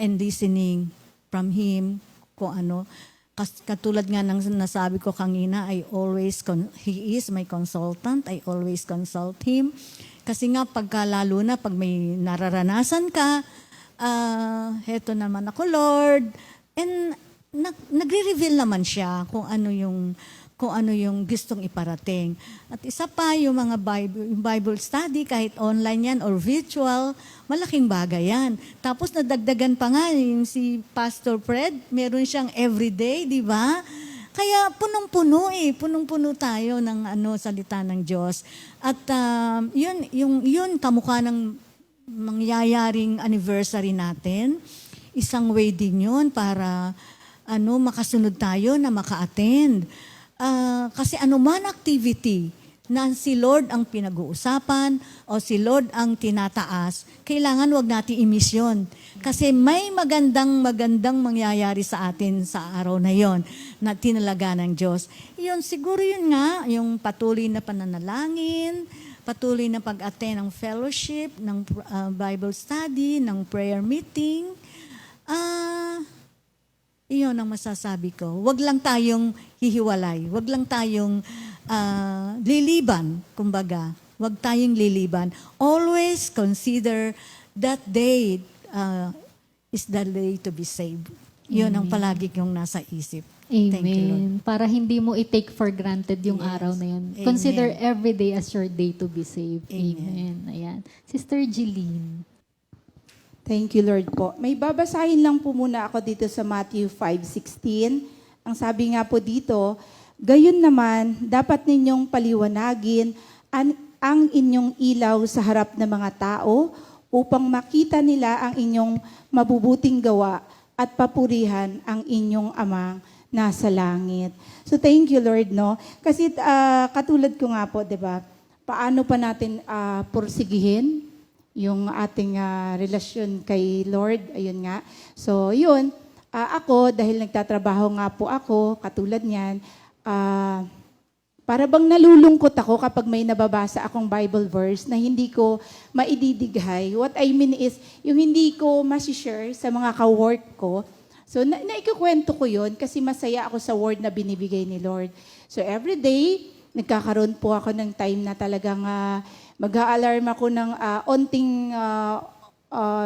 S5: And listening from Him kung katulad nga ng nasabi ko kanina, He is my consultant. I always consult Him. Kasi nga, lalo na pag may nararanasan ka, heto naman ako, Lord. And nagre-reveal naman siya kung ano yung gustong iparating. At isa pa, yung mga Bible study, kahit online yan or virtual, malaking bagay yan. Tapos nadagdagan pa nga, yung si Pastor Fred, meron siyang everyday, di ba? Kaya punong-puno tayo ng salita ng Diyos. At yun kamukha ng mangyayaring anniversary natin. Isang way din yun para makasunod tayo na maka-attend. Kasi anuman activity na si Lord ang pinag-uusapan o si Lord ang tinataas, kailangan wag natin imisyon. Kasi may magandang mangyayari sa atin sa araw na yon na tinalaga ng Diyos. Yun, siguro yun nga, yung patuloy na pananalangin, patuloy na pag-attend ng fellowship, ng Bible study, ng prayer meeting. Iyon ang masasabi ko. Wag lang tayong hihiwalay. Wag lang tayong liliban, kumbaga. Wag tayong liliban. Always consider that day is the day to be saved. Yun ang palagi kong nasa isip. Thank you, Lord.
S8: Amen. Para hindi mo i-take for granted yung araw na yun.
S5: Amen.
S8: Consider every day as your day to be saved.
S5: Amen.
S8: Ayan. Sister Jeline.
S7: Thank you, Lord po. May babasahin lang po muna ako dito sa Matthew 5:16. Ang sabi nga po dito, gayon naman, dapat ninyong paliwanagin ang inyong ilaw sa harap ng mga tao upang makita nila ang inyong mabubuting gawa at papurihan ang inyong amang nasa langit. So thank you, Lord, no? Kasi katulad ko nga po, 'di ba? Paano pa natin pursigihin yung ating relasyon kay Lord? Ayun nga. So, yun. Ako, dahil nagtatrabaho nga po ako, katulad niyan, para bang nalulungkot ako kapag may nababasa akong Bible verse na hindi ko maididighay. What I mean is, yung hindi ko masishare sa mga ka-work ko. So, naikukwento ko yun kasi masaya ako sa word na binibigay ni Lord. So, every day, nagkakaroon po ako ng time na talagang mag-a-alarm ako ng onting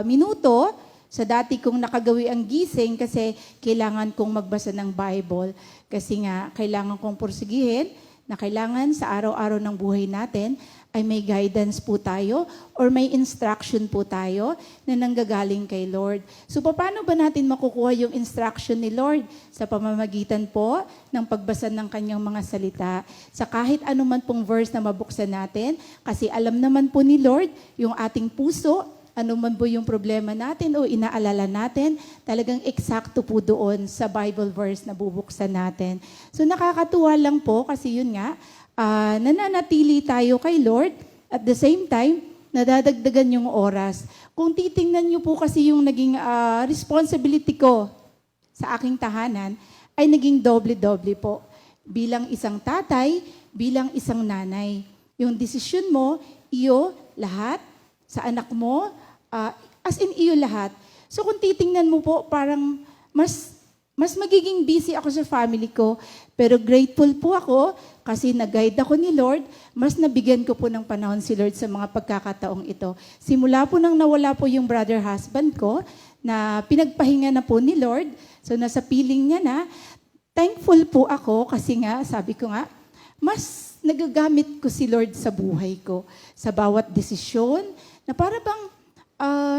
S7: minuto sa dati kong nakagawi ang gising kasi kailangan kong magbasa ng Bible. Kasi nga, kailangan kong pursigihin na kailangan sa araw-araw ng buhay natin ay may guidance po tayo or may instruction po tayo na nanggagaling kay Lord. So, paano ba natin makukuha yung instruction ni Lord? Sa pamamagitan po ng pagbasa ng kanyang mga salita. Sa kahit anuman pong verse na mabuksan natin, kasi alam naman po ni Lord yung ating puso, anuman po yung problema natin o inaalala natin, talagang eksakto po doon sa Bible verse na bubuksan natin. So, nakakatuwa lang po kasi yun nga, nananatili tayo kay Lord at the same time, nadadagdagan yung oras. Kung titingnan niyo po kasi yung naging responsibility ko sa aking tahanan, ay naging doble-doble po. Bilang isang tatay, bilang isang nanay. Yung desisyon mo, iyo lahat, sa anak mo, as in iyo lahat. So kung titingnan mo po, parang mas magiging busy ako sa family ko, pero grateful po ako kasi nag-guide ako ni Lord, mas nabigyan ko po ng panahon si Lord sa mga pagkakataong ito. Simula po nang nawala po yung brother husband ko, na pinagpahinga na po ni Lord, so nasa piling niya na, thankful po ako kasi nga, sabi ko nga, mas nagagamit ko si Lord sa buhay ko, sa bawat desisyon, na para bang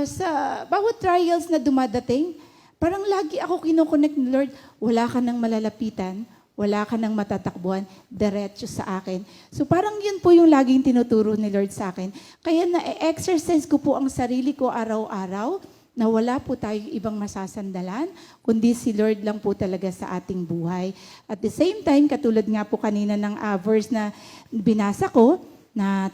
S7: sa bawat trials na dumadating, parang lagi ako kinoconnect ni Lord, wala ka nang malalapitan, wala ka nang matatakbuhan, diretso sa akin. So parang yun po yung laging tinuturo ni Lord sa akin. Kaya na-exercise ko po ang sarili ko araw-araw na wala po tayong ibang masasandalan, kundi si Lord lang po talaga sa ating buhay. At the same time, katulad nga po kanina ng verse na binasa ko, na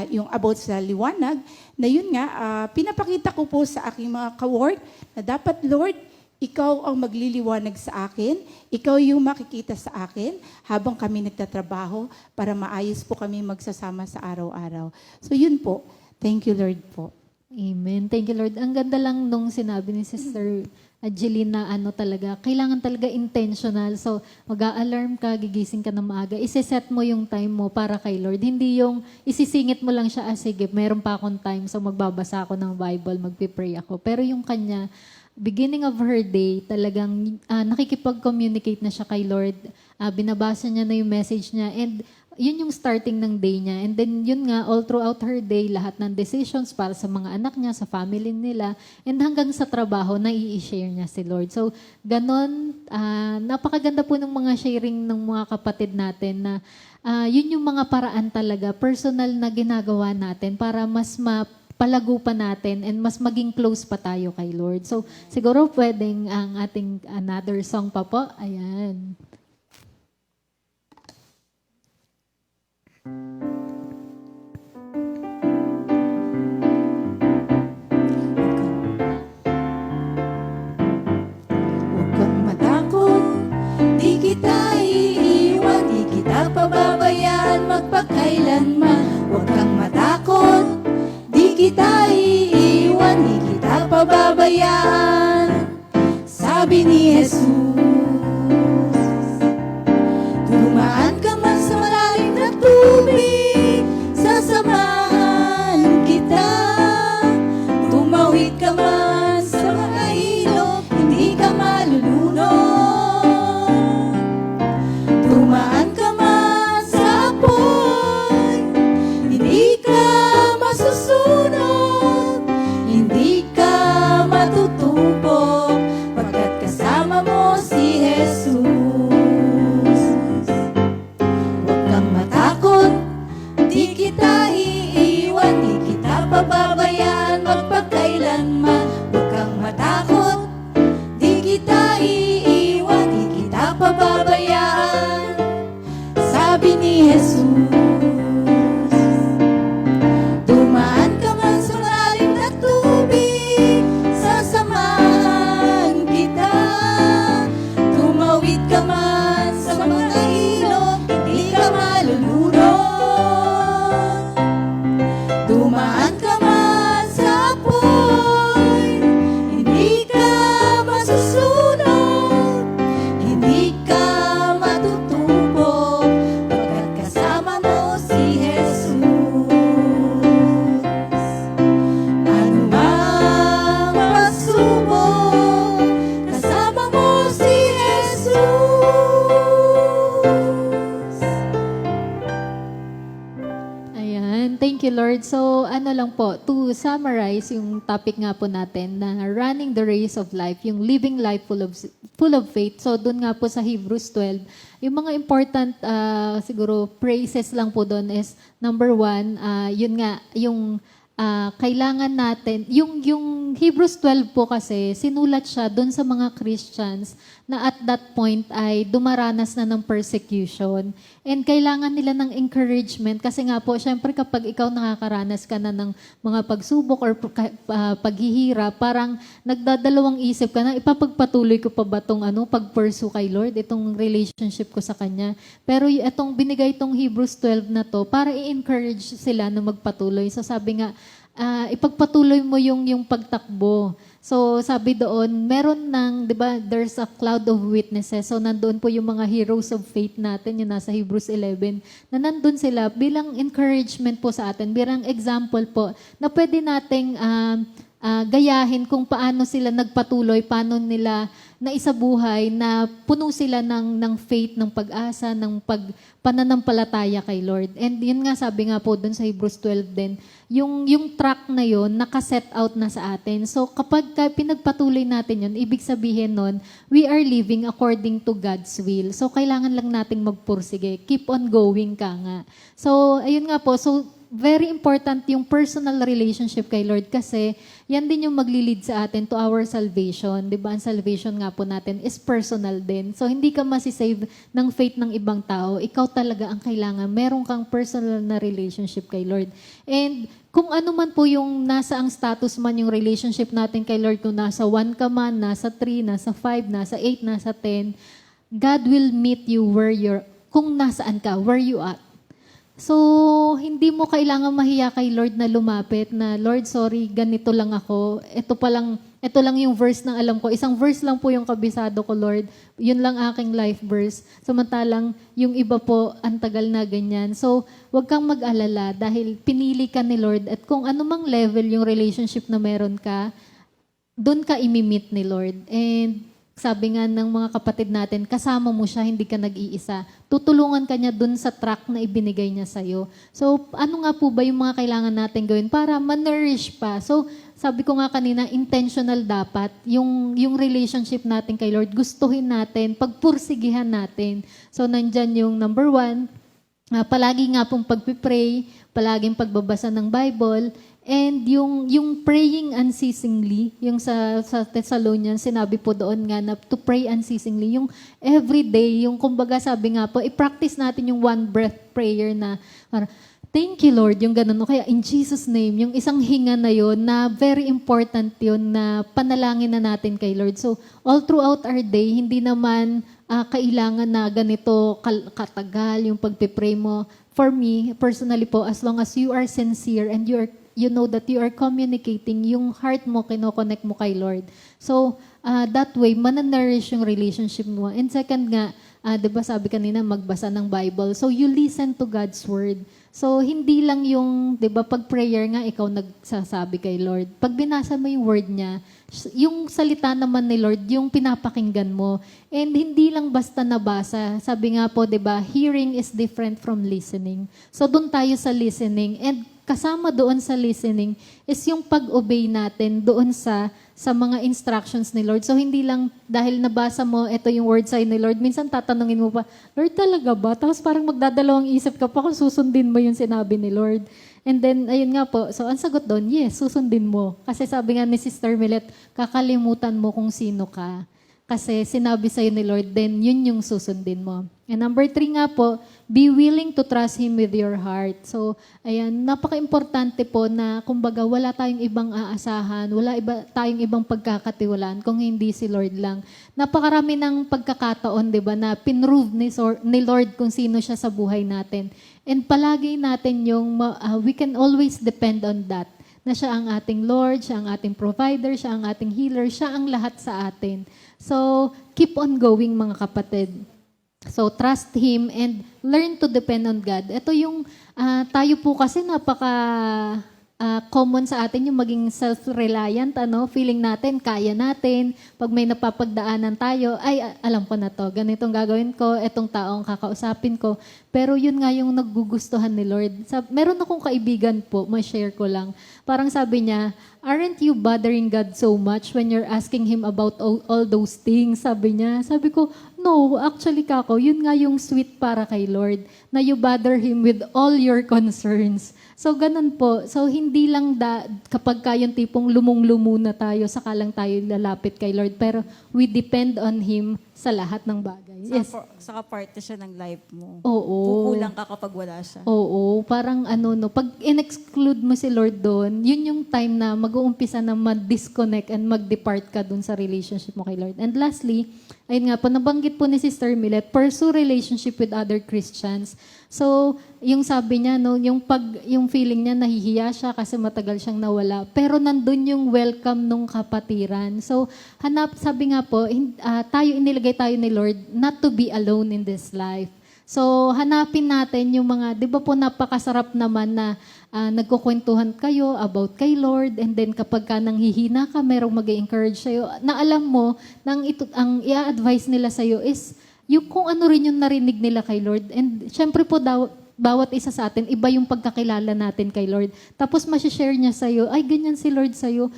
S7: yung about sa liwanag, na yun nga, pinapakita ko po sa aking mga ka-work na dapat, Lord, ikaw ang magliliwanag sa akin, ikaw yung makikita sa akin habang kami nagtatrabaho para maayos po kami magsasama sa araw-araw. So yun po. Thank you, Lord po.
S8: Amen. Thank you, Lord. Ang ganda lang nung sinabi ni Sister Jeline na talaga, kailangan talaga intentional. So, mag-a-alarm ka, gigising ka na maaga, iseset mo yung time mo para kay Lord. Hindi yung isisingit mo lang siya, sige, meron pa akong time, so magbabasa ako ng Bible, magpipray ako. Pero yung kanya, beginning of her day, talagang nakikipag-communicate na siya kay Lord. Binabasa niya na yung message niya. And yun yung starting ng day niya. And then yun nga, all throughout her day, lahat ng decisions para sa mga anak niya, sa family nila, and hanggang sa trabaho, nai-share niya si Lord. So, ganon, napakaganda po ng mga sharing ng mga kapatid natin na yun yung mga paraan talaga, personal na ginagawa natin para mas palago pa natin and mas maging close pa tayo kay Lord. So, siguro pwedeng ang ating another song pa po. Ayan.
S4: pababayaan. Sabi ni Jesus, dumaan ka man sa malalim na tubig, sasamahan kita. Tumawid ka man sa mga ilog, hindi ka malulunod. Dumaan ka man sa apoy, hindi ka masusunog, hindi ka matutubog, pagkat kasama mo si Jesus. Huwag kang matakot, di kita iiwan, di kita pababayaan magpagkailanman. Huwag kang matakot, di kita iiwan, di kita pababayaan. Sabi ni Jesus, dumaan ka man sa malalim na tubig, sasamahan kita. Tumawid ka man sa mga ilog, hindi ka malulunod. Dumaan ka man sa apoy, hindi ka masusunog, hindi ka matutubog, pagkat kasama mo si Jesus. Ano mang pasubok, kasama mo si Jesus.
S8: Ayan, thank you Lord. So ano lang po, to summarize yung topic nga po natin na running the race of life, yung living life full of faith. So doon nga po sa Hebrews 12, yung mga important siguro phrases lang po doon is number 1, yun nga, yung kailangan natin, yung Hebrews 12 po kasi, sinulat siya doon sa mga Christians na at that point ay dumaranas na ng persecution. And kailangan nila ng encouragement kasi nga po, syempre kapag ikaw nakakaranas ka na ng mga pagsubok or paghihirap, parang nagdadalawang isip ka na, ipapagpatuloy ko pa ba itong pag-pursue kay Lord, itong relationship ko sa Kanya. Pero itong binigay itong Hebrews 12 na to, para i-encourage sila na magpatuloy. So sabi nga, ipagpatuloy mo yung pagtakbo. So sabi doon, meron ng, di ba, there's a cloud of witnesses. So nandoon po yung mga heroes of faith natin, yung nasa Hebrews 11, na nandun sila bilang encouragement po sa atin, bilang example po, na pwede nating gayahin kung paano sila nagpatuloy, paano nila naisabuhay na puno sila ng faith, ng pag-asa, ng pananampalataya kay Lord. And yun nga, sabi nga po dun sa Hebrews 12 din, yung track na yun, nakaset out na sa atin. So kapag pinagpatuloy natin yun, ibig sabihin nun, we are living according to God's will. So kailangan lang nating magpursige. Keep on going ka nga. So ayun nga po, so very important yung personal relationship kay Lord kasi yan din yung maglilid sa atin to our salvation. Diba? Ang salvation nga po natin is personal din. So hindi ka masisave ng faith ng ibang tao. Ikaw talaga ang kailangan. Meron kang personal na relationship kay Lord. And kung ano man po yung nasa ang status man yung relationship natin kay Lord, kung nasa 1 ka man, nasa 3, nasa 5, nasa 8, nasa 10, God will meet you kung nasaan ka, where you at. So, hindi mo kailangan mahiya kay Lord na lumapit na, Lord, sorry, ganito lang ako. Ito lang yung verse na alam ko. Isang verse lang po yung kabisado ko, Lord. Yun lang aking life verse. Samantalang yung iba po, ang tagal na ganyan. So, wag kang mag-alala dahil pinili ka ni Lord at kung anumang level yung relationship na meron ka, doon ka imimit ni Lord. And sabi nga ng mga kapatid natin, kasama mo siya, hindi ka nag-iisa. Tutulungan ka niya dun sa track na ibinigay niya sa'yo. So, ano nga po ba yung mga kailangan natin gawin para ma-nourish pa? So, sabi ko nga kanina, intentional dapat. Yung relationship natin kay Lord, gustuhin natin, pagpursigihan natin. So, nandyan yung number 1, palagi nga pong pagpipray, palaging pagbabasa ng Bible, and yung praying unceasingly, yung sa Thessalonians, sinabi po doon nga na to pray unceasingly, yung everyday, yung kumbaga sabi nga po, i-practice natin yung one breath prayer na thank you Lord, yung ganun. Kaya in Jesus name, yung isang hinga na yon na very important yon na panalangin na natin kay Lord. So all throughout our day, hindi naman kailangan na ganito katagal yung pagpipray mo. For me, personally po, as long as you are sincere and you know that you are communicating yung heart mo, kinoconnect mo kay Lord. So, that way, mananourish yung relationship mo. And second nga, di ba sabi kanina, magbasa ng Bible. So, you listen to God's Word. So, hindi lang yung, di ba, pag prayer nga, ikaw nagsasabi kay Lord. Pag binasa mo yung Word niya, yung salita naman ni Lord, yung pinapakinggan mo. And hindi lang basta nabasa. Sabi nga po, di ba, hearing is different from listening. So, doon tayo sa listening. And kasama doon sa listening is yung pag-obey natin doon sa mga instructions ni Lord. So, hindi lang dahil nabasa mo, ito yung word sa'yo ni Lord, minsan tatanungin mo pa, Lord, talaga ba? Tapos parang magdadalawang isip ka pa kung susundin mo yung sinabi ni Lord. And then, ayun nga po, so ang sagot doon, yes, susundin mo. Kasi sabi nga ni Sister Millet, kakalimutan mo kung sino ka. Kasi sinabi sa'yo ni Lord, then yun yung susundin mo. And number 3 nga po, be willing to trust Him with your heart. So, ayan, napaka-importante po na, kumbaga, wala tayong ibang aasahan, wala tayong ibang pagkakatiwalaan kung hindi si Lord lang. Napakarami ng pagkakataon, di ba, na pinrove ni Lord kung sino siya sa buhay natin. And palagi natin yung, we can always depend on that. Na siya ang ating Lord, siya ang ating provider, siya ang ating healer, siya ang lahat sa atin. So, keep on going mga kapatid. So, trust Him and learn to depend on God. Ito yung, tayo po kasi common sa atin yung maging self-reliant, feeling natin, kaya natin. Pag may napapagdaanan tayo, ay, alam ko na to, ganitong gagawin ko, etong taong kakausapin ko. Pero yun nga yung nagugustuhan ni Lord. Meron akong kaibigan po, ma-share ko lang. Parang sabi niya, aren't you bothering God so much when you're asking Him about all those things? Sabi niya. Sabi ko, no, actually kako, yun nga yung sweet para kay Lord, na you bother Him with all your concerns. So, ganun po. So, hindi lang kapag yung tipong lumong-lumo na tayo, saka lang tayo lalapit kay Lord. Pero we depend on Him sa lahat ng bagay. Yes.
S6: Saka parte siya ng life mo.
S8: Oo.
S6: Kukulang ka kapag wala siya.
S8: Oo. Parang pag in-exclude mo si Lord doon, yun yung time na mag-uumpisa na mag-disconnect and mag-depart ka doon sa relationship mo kay Lord. And lastly, ayun nga po, nabanggit po ni Sister Millet, pursue relationship with other Christians. So, yung sabi niya, yung feeling niya, nahihiya siya kasi matagal siyang nawala. Pero nandun yung welcome nung kapatiran. So, sabi nga po, inilagay tayo ni Lord not to be alone in this life. So, hanapin natin yung mga, di ba po napakasarap naman na nagkukwentuhan kayo about kay Lord, and then kapag ka nanghihina ka, merong mag-encourage sa'yo, na alam mo, ang i-advise nila sa'yo is, yung kung ano rin yung narinig nila kay Lord. And syempre po, bawat isa sa atin, iba yung pagkakilala natin kay Lord. Tapos masishare niya sa'yo, ay ganyan si Lord sa'yo.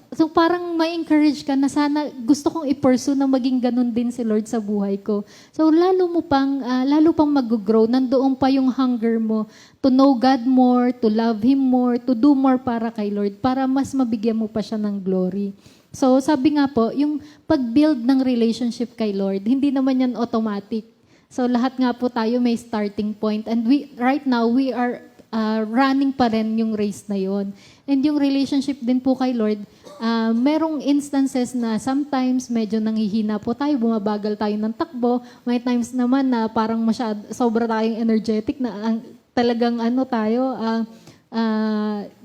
S8: So parang ma-encourage ka na sana gusto kong i-pursue na maging ganun din si Lord sa buhay ko. So lalo pang mag-grow, nandoon pa yung hunger mo to know God more, to love Him more, to do more para kay Lord, para mas mabigyan mo pa siya ng glory. So, sabi nga po, yung pag-build ng relationship kay Lord, hindi naman yan automatic. So, lahat nga po tayo may starting point. And right now, we are running pa rin yung race na yon. And yung relationship din po kay Lord, merong instances na sometimes medyo nanghihina po tayo, bumabagal tayo ng takbo. May times naman na parang sobra tayong energetic na talagang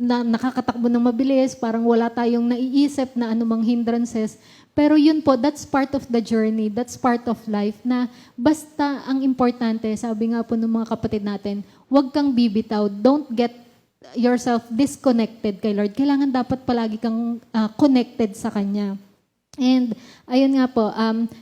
S8: na nakakatakbo ng mabilis, parang wala tayong naiisip na anumang hindrances. Pero yun po, that's part of the journey, that's part of life, na basta ang importante, sabi nga po ng mga kapatid natin, huwag kang bibitaw, don't get yourself disconnected kay Lord. Kailangan dapat palagi kang connected sa Kanya. And ayun nga po,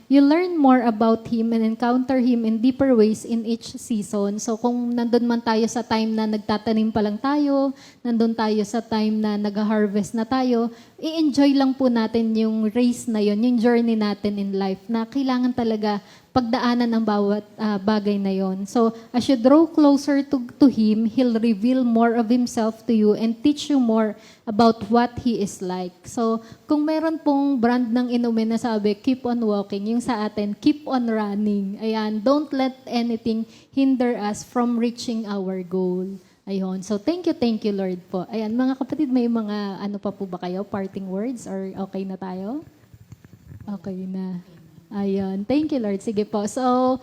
S8: you learn more about Him and encounter Him in deeper ways in each season. So kung nandun man tayo sa time na nagtatanim pa lang tayo, nandun tayo sa time na nag-harvest na tayo, i-enjoy lang po natin yung race na yun, yung journey natin in life na kailangan talaga pagdaanan ng bawat bagay na yon. So, as you draw closer to Him, He'll reveal more of Himself to you and teach you more about what He is like. So, kung meron pong brand ng inumin na sabi, keep on walking, yung sa atin, keep on running. Ayan, don't let anything hinder us from reaching our goal. Ayun. So, thank you, Lord po. Ayan, mga kapatid, may mga pa po ba kayo? Parting words? Or okay na tayo? Okay na. Ayun. Thank you, Lord. Sige po. So,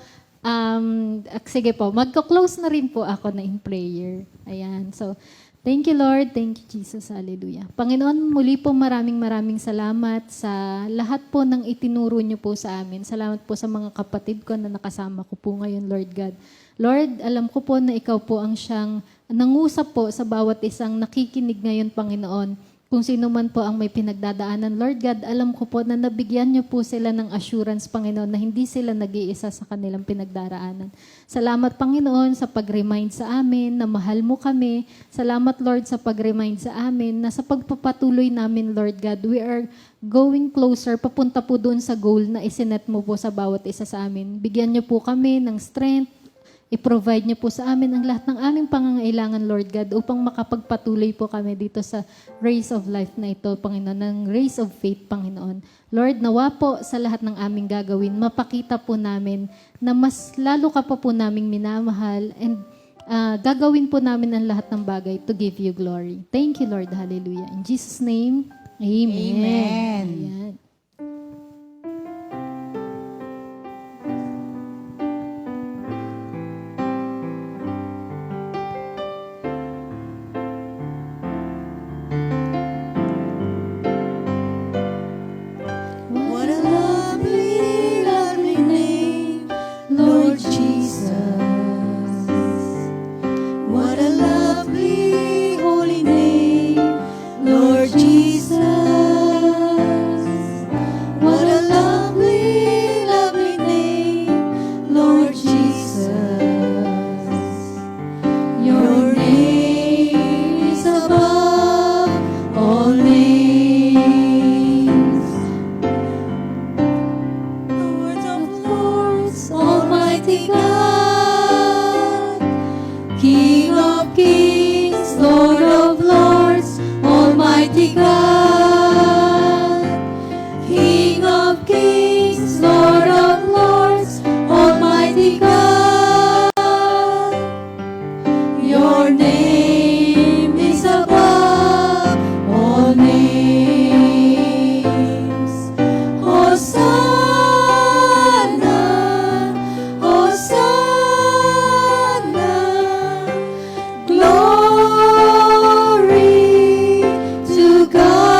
S8: sige po. Magko-close na rin po ako na in prayer. Ayan. So, Thank you, Lord. Thank you, Jesus. Hallelujah. Panginoon, muli po maraming salamat sa lahat po ng itinuro niyo po sa amin. Salamat po sa mga kapatid ko na nakasama ko po ngayon, Lord God. Lord, alam ko po na ikaw po ang siyang nangusap po sa bawat isang nakikinig ngayon, Panginoon. Kung sino man po ang may pinagdadaanan, Lord God, alam ko po na nabigyan niyo po sila ng assurance, Panginoon, na hindi sila nag-iisa sa kanilang pinagdaraanan. Salamat, Panginoon, sa pag-remind sa amin na mahal mo kami. Salamat, Lord, sa pag-remind sa amin na sa pagpapatuloy namin, Lord God, we are going closer, papunta po doon sa goal na isinet mo po sa bawat isa sa amin. Bigyan niyo po kami ng strength, i-provide niyo po sa amin ang lahat ng aming pangangailangan, Lord God, upang makapagpatuloy po kami dito sa race of life na ito, Panginoon, ng race of faith, Panginoon. Lord, nawa po sa lahat ng aming gagawin, mapakita po namin na mas lalo ka pa po naming minamahal and gagawin po namin ang lahat ng bagay to give you glory. Thank you, Lord. Hallelujah. In Jesus' name, amen.
S7: Amen.
S8: Ayan.
S1: What a lovely, lovely name, Lord Jesus. What a lovely, holy name, Lord Jesus. What a lovely, lovely name, Lord Jesus. Your name is above all names. Lord of Lords, Almighty God, King of Kings, Lord of Lords, Almighty God, King of Kings, Lord of Lords, Almighty God. Your name is above all names. Hosanna, Hosanna, glory to God.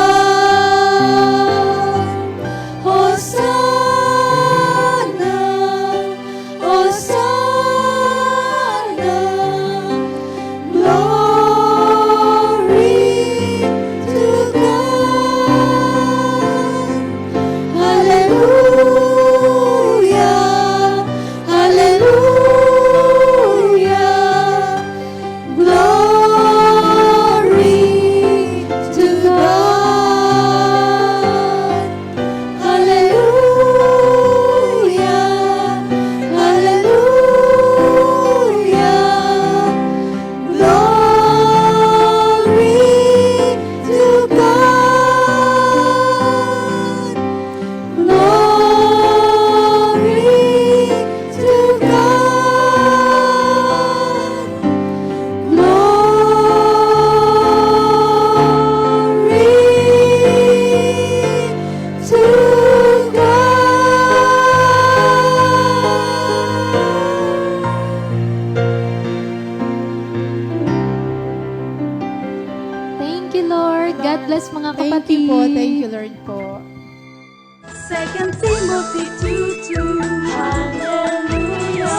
S1: Hosanna, Hosanna, glory to God. Hallelujah, hallelujah, glory to God. Hallelujah, hallelujah, glory to God. Glory to God. Glory to
S8: Thank you, Lord. God bless mga
S7: Thank
S8: kapatid.
S7: you po. Thank you, Lord po.
S1: 2 Timothy 2:2. Hallelujah.